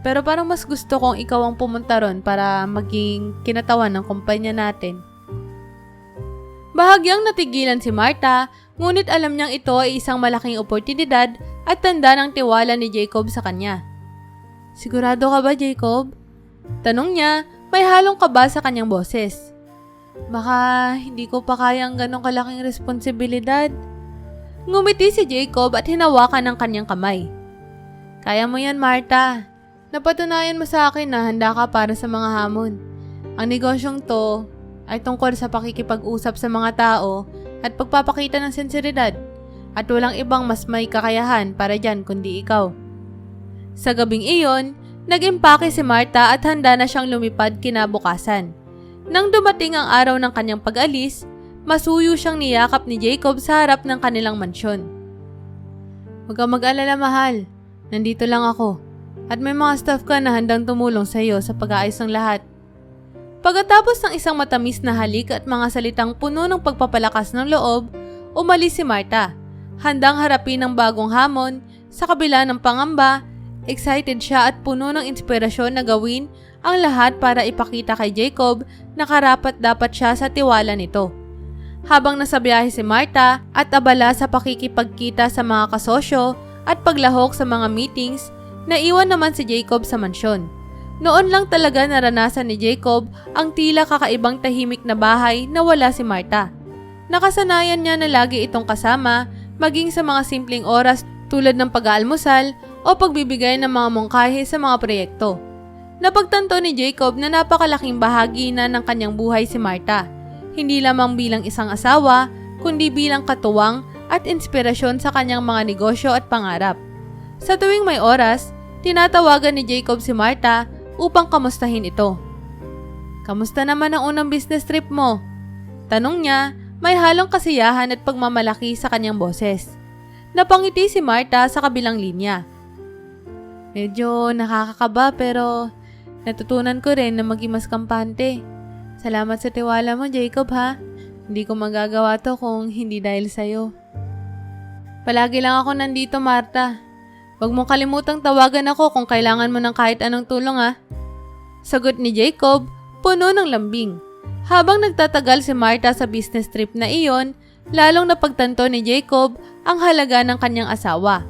Pero parang mas gusto kong ikaw ang pumunta ron para maging kinatawan ng kumpanya natin. Bahagyang natigilan si Marta, ngunit alam niyang ito ay isang malaking oportunidad at tanda ng tiwala ni Jacob sa kanya. Sigurado ka ba, Jacob? Tanong niya, may halong kaba sa kanyang boses. Baka hindi ko pa kayang ganong kalaking responsibilidad. Ngumiti si Jacob at hinawakan ang kanyang kamay. Kaya mo yan, Marta. Napatunayan mo sa akin na handa ka para sa mga hamon. Ang negosyong to ay tungkol sa pakikipag-usap sa mga tao at pagpapakita ng sinseridad at walang ibang mas may kakayahan para dyan kundi ikaw. Sa gabing iyon, nag-impake si Marta at handa na siyang lumipad kinabukasan. Nang dumating ang araw ng kanyang pag-alis, masuyo siyang niyakap ni Jacob sa harap ng kanilang mansyon. Huwag kang mag-alala, mahal. Nandito lang ako. At may mga staff ka na handang tumulong sa iyo sa pag-aayos ng lahat. Pagkatapos ng isang matamis na halik at mga salitang puno ng pagpapalakas ng loob, umalis si Marta. Handang harapin ang bagong hamon, sa kabila ng pangamba, excited siya at puno ng inspirasyon na gawin ang lahat para ipakita kay Jacob na karapat-dapat siya sa tiwala nito. Habang nasa biyahe si Marta at abala sa pakikipagkita sa mga kasosyo at paglahok sa mga meetings, naiwan naman si Jacob sa mansyon. Noon lang talaga naranasan ni Jacob ang tila kakaibang tahimik na bahay na wala si Marta. Nakasanayan niya na lagi itong kasama, maging sa mga simpleng oras tulad ng pag-aalmusal o pagbibigay ng mga mungkahi sa mga proyekto. Napagtanto ni Jacob na napakalaking bahagi na ng kanyang buhay si Marta, hindi lamang bilang isang asawa, kundi bilang katuwang at inspirasyon sa kanyang mga negosyo at pangarap. Sa tuwing may oras, tinatawagan ni Jacob si Marta upang kamustahin ito. Kamusta naman ang unang business trip mo? Tanong niya, may halong kasiyahan at pagmamalaki sa kanyang boses. Napangiti si Marta sa kabilang linya. Medyo nakakakaba pero natutunan ko rin na maging mas kampante. Salamat sa tiwala mo, Jacob, ha? Hindi ko magagawa to kung hindi dahil sa'yo. Palagi lang ako nandito, Marta. Huwag mong kalimutang tawagan ako kung kailangan mo ng kahit anong tulong, ha? Sagot ni Jacob, puno ng lambing. Habang nagtatagal si Marta sa business trip na iyon, lalong napagtanto ni Jacob ang halaga ng kanyang asawa.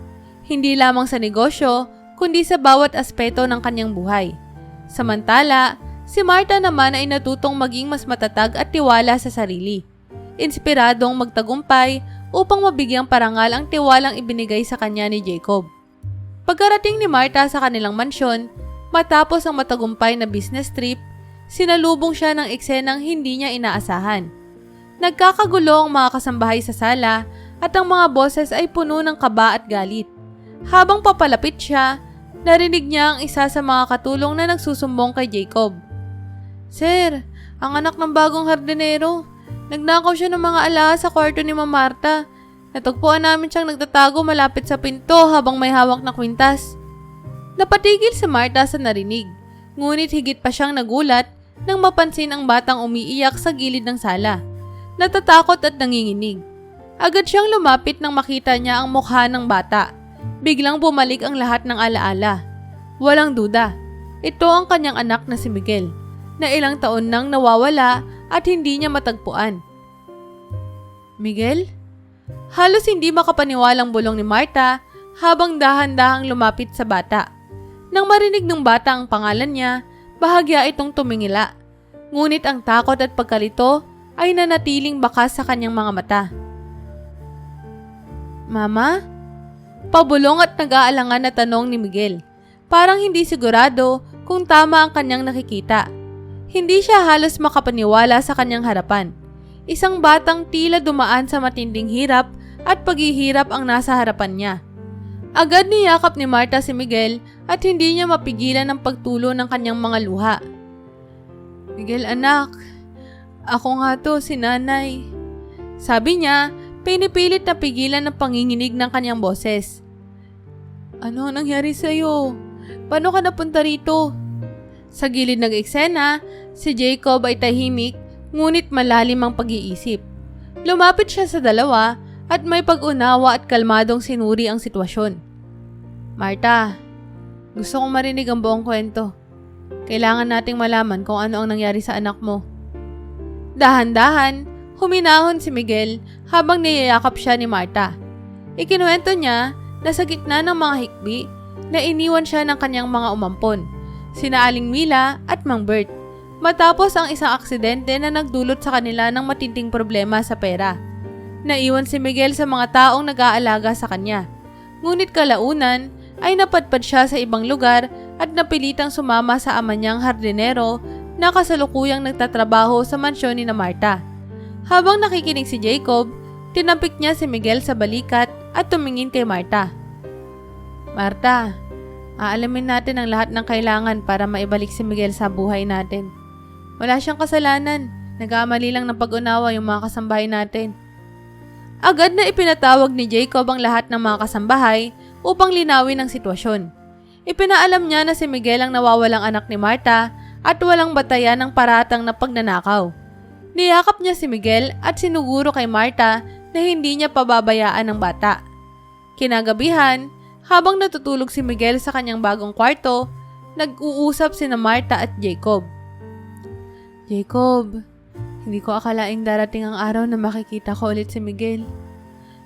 Hindi lamang sa negosyo, kundi sa bawat aspeto ng kanyang buhay. Samantala, si Marta naman ay natutong maging mas matatag at tiwala sa sarili. Inspiradong magtagumpay upang mabigyang parangal ang tiwalang ibinigay sa kanya ni Jacob. Pagkarating ni Marta sa kanilang mansyon, matapos ang matagumpay na business trip, sinalubong siya ng eksenang hindi niya inaasahan. Nagkakagulo ang mga kasambahay sa sala at ang mga boses ay puno ng kaba at galit. Habang papalapit siya, narinig niya ang isa sa mga katulong na nagsusumbong kay Jacob. Sir, ang anak ng bagong hardinero. Nagnakaw siya ng mga alahas sa kwarto ni Ma'am Marta. Natagpuan namin siyang nagtatago malapit sa pinto habang may hawak na kwintas. Napatigil si Marta sa narinig, ngunit higit pa siyang nagulat nang mapansin ang batang umiiyak sa gilid ng sala. Natatakot at nanginginig. Agad siyang lumapit nang makita niya ang mukha ng bata. Biglang bumalik ang lahat ng alaala. Walang duda. Ito ang kanyang anak na si Miguel, na ilang taon nang nawawala at hindi niya matagpuan. Miguel? Halos hindi makapaniwalang bulong ni Marta habang dahan-dahang lumapit sa bata. Nang marinig ng bata ang pangalan niya, bahagya itong tumingila. Ngunit ang takot at pagkalito ay nanatiling bakas sa kanyang mga mata. Mama? Pabulong at nag-aalangan na tanong ni Miguel. Parang hindi sigurado kung tama ang kanyang nakikita. Hindi siya halos makapaniwala sa kanyang harapan. Isang batang tila dumaan sa matinding hirap at paghihirap ang nasa harapan niya. Agad niyakap ni Marta si Miguel at hindi niya mapigilan ang pagtulo ng kanyang mga luha. Miguel anak, ako nga to, si nanay. Sabi niya, pinipilit na pigilan ang panginginig ng kanyang boses. Ano nangyari sa'yo? Paano ka napunta rito? Sa gilid ng eksena, si Jacob ay tahimik ngunit malalim ang pag-iisip. Lumapit siya sa dalawa at may pag-unawa at kalmadong sinuri ang sitwasyon. Marta, gusto kong marinig ang buong kwento. Kailangan nating malaman kung ano ang nangyari sa anak mo. Dahan-dahan, huminahon si Miguel habang niyayakap siya ni Marta. Ikinuwento niya na sa gitna ng mga hikbi na iniwan siya ng kanyang mga umampon, sina Aling Mila at Mang Bert, matapos ang isang aksidente na nagdulot sa kanila ng matinding problema sa pera. Naiwan si Miguel sa mga taong nag-aalaga sa kanya. Ngunit kalaunan ay napadpad siya sa ibang lugar at napilitang sumama sa ama niyang hardinero na kasalukuyang nagtatrabaho sa mansyon ni na Marta. Habang nakikinig si Jacob, tinampik niya si Miguel sa balikat at tumingin kay Marta. Marta, aalamin natin ang lahat ng kailangan para maibalik si Miguel sa buhay natin. Wala siyang kasalanan. Nag-aamali lang ng pag-unawa yung mga kasambahay natin. Agad na ipinatawag ni Jacob ang lahat ng mga kasambahay upang linawin ang sitwasyon. Ipinaalam niya na si Miguel ang nawawalang anak ni Marta at walang batayan ng paratang na pagnanakaw. Niyakap niya si Miguel at sinuguro kay Marta na hindi niya pababayaan ang bata. Kinagabihan, habang natutulog si Miguel sa kanyang bagong kwarto, nag-uusap sina Marta at Jacob. Jacob, hindi ko akalaing darating ang araw na makikita ko ulit si Miguel.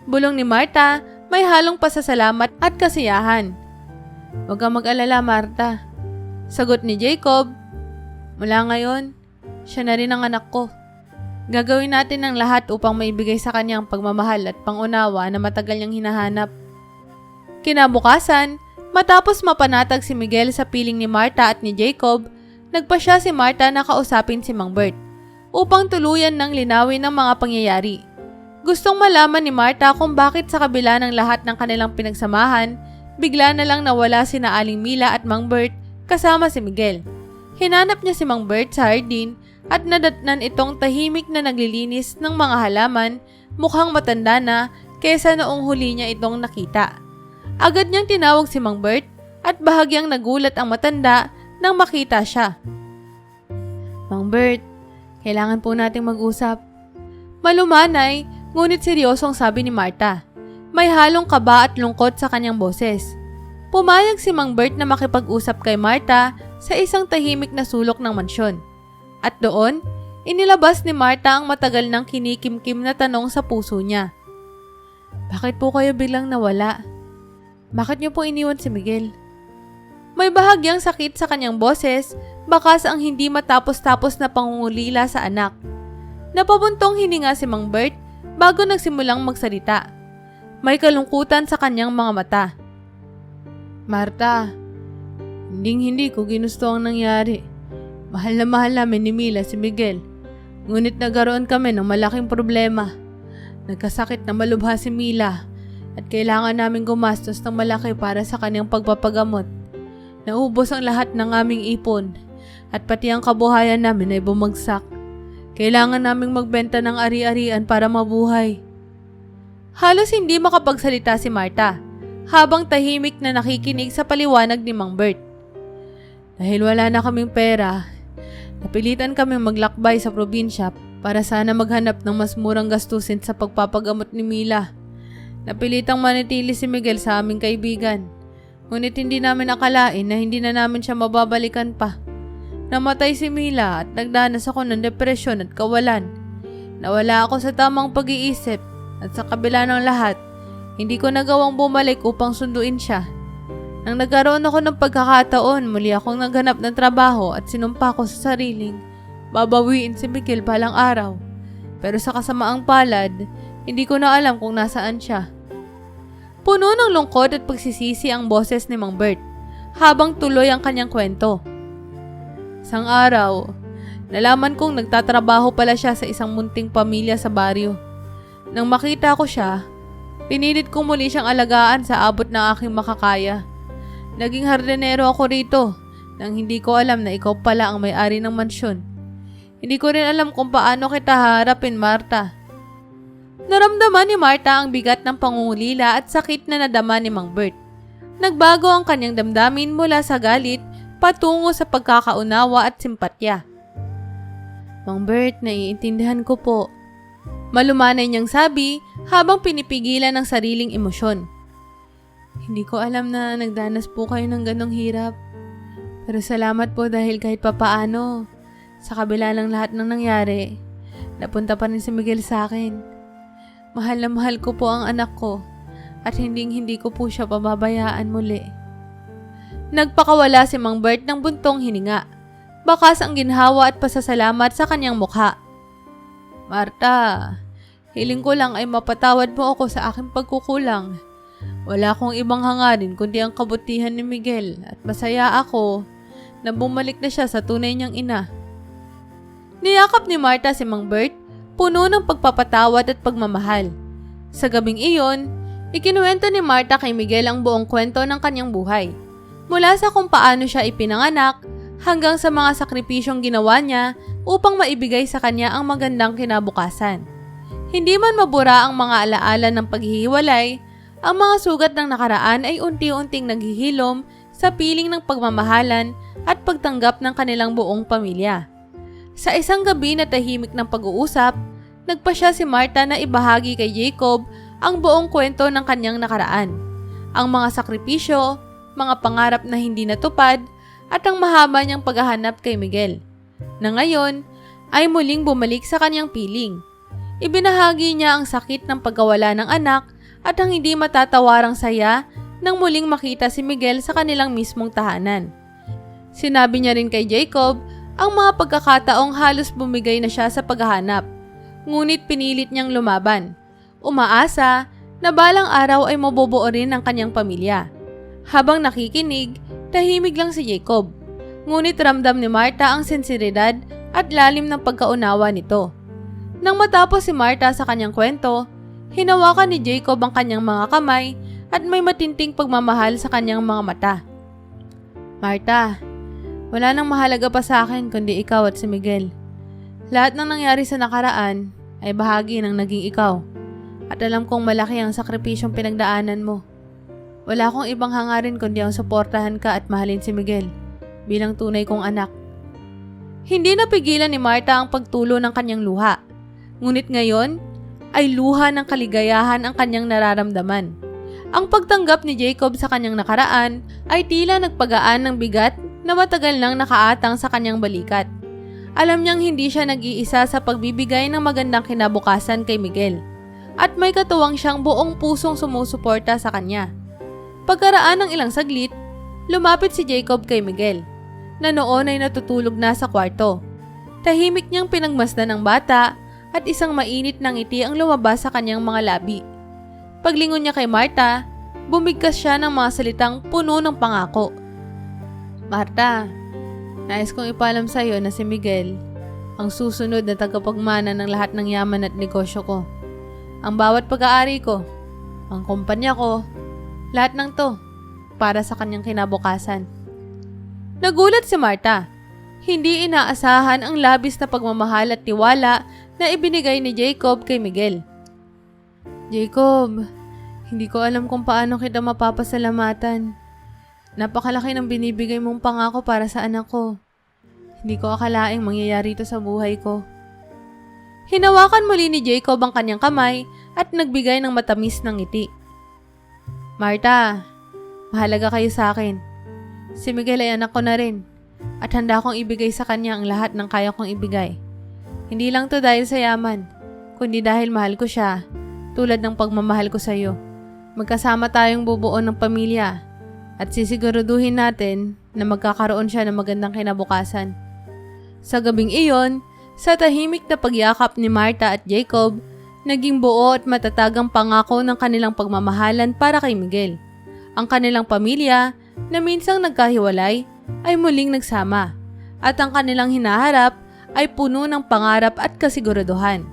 Bulong ni Marta, may halong pasasalamat at kasiyahan. Huwag kang mag-alala, Marta. Sagot ni Jacob, mula ngayon, siya na rin ang anak ko. Gagawin natin ang lahat upang maibigay sa kanyang pagmamahal at pangunawa na matagal niyang hinahanap. Kinabukasan, matapos mapanatag si Miguel sa piling ni Marta at ni Jacob, nagpasya si Marta na kausapin si Mang Bert upang tuluyan ng linawin ng mga pangyayari. Gustong malaman ni Marta kung bakit sa kabila ng lahat ng kanilang pinagsamahan, bigla na lang nawala sina Aling Mila at Mang Bert kasama si Miguel. Hinanap niya si Mang Bert sa hardin at nadatnan itong tahimik na naglilinis ng mga halaman, mukhang matanda na kesa noong huli niya itong nakita. Agad niyang tinawag si Mang Bert at bahagyang nagulat ang matanda nang makita siya. Mang Bert, kailangan po nating mag-usap. Malumanay, ngunit seryosong sabi ni Marta. May halong kaba at lungkot sa kanyang boses. Pumayag si Mang Bert na makipag-usap kay Marta sa isang tahimik na sulok ng mansyon. At doon, inilabas ni Marta ang matagal nang kinikimkim na tanong sa puso niya. Bakit po kayo biglang nawala? Bakit niyo po iniwan si Miguel? May bahagyang sakit sa kanyang boses, bakas ang hindi matapos-tapos na pangungulila sa anak. Napabuntong hininga si Mang Bert bago nagsimulang magsalita. May kalungkutan sa kanyang mga mata. Marta, hindi ko ginusto ang nangyari. Mahal namin ni Mila si Miguel. Ngunit nagkaroon kami ng malaking problema. Nagkasakit na malubha si Mila at kailangan namin gumastos ng malaki para sa kanyang pagpapagamot. Naubos ang lahat ng aming ipon at pati ang kabuhayan namin ay bumagsak. Kailangan naming magbenta ng ari-arian para mabuhay. Halos hindi makapagsalita si Marta habang tahimik na nakikinig sa paliwanag ni Mang Bert. Dahil wala na kaming pera, napilitan kaming maglakbay sa probinsya para sana maghanap ng mas murang gastusin sa pagpapagamot ni Mila. Napilitang manitili si Miguel sa aming kaibigan. Ngunit hindi namin akalain na hindi na namin siya mababalikan pa. Namatay si Mila at nagdanas ako ng depresyon at kawalan. Nawala ako sa tamang pag-iisip at sa kabila ng lahat, hindi ko nagawang bumalik upang sunduin siya. Nang nagkaroon ako ng pagkakataon, muli akong naghanap ng trabaho at sinumpa ko sa sariling babawiin si Miguel balang araw. Pero sa kasamaang palad, hindi ko na alam kung nasaan siya. Puno ng lungkot at pagsisisi ang boses ni Mang Bert habang tuloy ang kanyang kwento. Isang araw, nalaman kong nagtatrabaho pala siya sa isang munting pamilya sa baryo. Nang makita ko siya, pinilit ko muli siyang alagaan sa abot ng aking makakaya. Naging hardinero ako rito nang hindi ko alam na ikaw pala ang may-ari ng mansyon. Hindi ko rin alam kung paano kita harapin, Marta. Naramdaman ni Marta ang bigat ng pangungulila at sakit na nadama ni Mang Bert. Nagbago ang kanyang damdamin mula sa galit patungo sa pagkakaunawa at simpatya. Mang Bert, naiintindihan ko po. Malumanay niyang sabi habang pinipigilan ang sariling emosyon. Hindi ko alam na nagdanas po kayo ng ganong hirap. Pero salamat po dahil kahit papaano, sa kabila ng lahat ng nangyari, napunta pa rin si Miguel sa akin. Mahal na mahal ko po ang anak ko at hindi ko po siya pababayaan muli. Nagpakawala si Mang Bert ng buntong hininga. Bakas ang ginhawa at pasasalamat sa kanyang mukha. Marta, hiling ko lang ay mapatawad mo ako sa aking pagkukulang. Wala akong ibang hangarin kundi ang kabutihan ni Miguel at masaya ako na bumalik na siya sa tunay niyang ina. Niyakap ni Marta si Mang Bert, puno ng pagpapatawad at pagmamahal. Sa gabing iyon, ikinuwento ni Marta kay Miguel ang buong kwento ng kanyang buhay. Mula sa kung paano siya ipinanganak hanggang sa mga sakripisyong ginawa niya upang maibigay sa kanya ang magandang kinabukasan. Hindi man mabura ang mga alaala ng paghihiwalay, ang mga sugat ng nakaraan ay unti-unting naghihilom sa piling ng pagmamahalan at pagtanggap ng kanilang buong pamilya. Sa isang gabi na tahimik ng pag-uusap, nagpasya si Marta na ibahagi kay Jacob ang buong kwento ng kanyang nakaraan. Ang mga sakripisyo, mga pangarap na hindi natupad, at ang mahaba niyang paghahanap kay Miguel, na ngayon ay muling bumalik sa kanyang piling. Ibinahagi niya ang sakit ng pagkawala ng anak at ang hindi matatawarang saya nang muling makita si Miguel sa kanilang mismong tahanan. Sinabi niya rin kay Jacob ang mga pagkakataong halos bumigay na siya sa paghahanap, ngunit pinilit niyang lumaban. Umaasa na balang araw ay mabubuo rin ang kanyang pamilya. Habang nakikinig, tahimik lang si Jacob, ngunit ramdam ni Marta ang sinseridad at lalim ng pagkaunawa nito. Nang matapos si Marta sa kanyang kwento, hinawakan ni Jacob ang kanyang mga kamay at may matinting pagmamahal sa kanyang mga mata. Marta, wala nang mahalaga pa sa akin kundi ikaw at si Miguel. Lahat ng nangyari sa nakaraan ay bahagi ng naging ikaw at alam kong malaki ang sakripisyong pinagdaanan mo. Wala akong ibang hangarin kundi ang suportahan ka at mahalin si Miguel bilang tunay kong anak. Hindi napigilan ni Marta ang pagtulo ng kanyang luha, ngunit ngayon ay luha ng kaligayahan ang kanyang nararamdaman. Ang pagtanggap ni Jacob sa kanyang nakaraan ay tila nagpagaan ng bigat na matagal nang nakaatang sa kanyang balikat. Alam niyang hindi siya nag-iisa sa pagbibigay ng magandang kinabukasan kay Miguel at may katuwang siyang buong pusong sumusuporta sa kanya. Pagkaraan ng ilang saglit, lumapit si Jacob kay Miguel, na noon ay natutulog na sa kwarto. Tahimik niyang pinagmasdan ang bata at isang mainit na ngiti ang lumabas sa kanyang mga labi. Paglingon niya kay Marta, bumigkas siya ng mga salitang puno ng pangako. Marta, nais kong ipaalam sa iyo na si Miguel ang susunod na tagapagmana ng lahat ng yaman at negosyo ko. Ang bawat pag-aari ko, ang kumpanya ko, lahat ng to para sa kanyang kinabukasan. Nagulat si Marta. Hindi inaasahan ang labis na pagmamahal at tiwala na ibinigay ni Jacob kay Miguel. Jacob, hindi ko alam kung paano kita mapapasalamatan. Napakalaki ng binibigay mong pangako para sa anak ko. Hindi ko akalaing mangyayari ito sa buhay ko. Hinawakan muli ni Jacob ang kanyang kamay at nagbigay ng matamis ng ngiti. Marta, Mahalaga kayo sa akin. Si Miguel ay anak ko na rin at handa akong ibigay sa kanya ang lahat ng kaya kong ibigay. Hindi lang to dahil sa yaman, kundi dahil mahal ko siya, tulad ng pagmamahal ko sa iyo. Magkasama tayong bubuo ng pamilya at sisiguraduhin natin na magkakaroon siya ng magandang kinabukasan. Sa gabing iyon, sa tahimik na pagyakap ni Martha at Jacob, naging buo at matatagang pangako ng kanilang pagmamahalan para kay Miguel. Ang kanilang pamilya, na minsang nagkahiwalay, ay muling nagsama, at ang kanilang hinaharap ay puno ng pangarap at kasiguraduhan.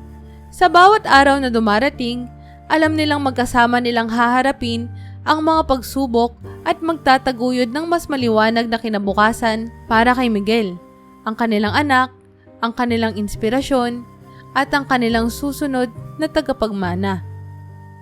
Sa bawat araw na dumarating, alam nilang magkasama nilang haharapin ang mga pagsubok at magtataguyod ng mas maliwanag na kinabukasan para kay Miguel, ang kanilang anak, ang kanilang inspirasyon, at ang kanilang susunod na tagapagmana.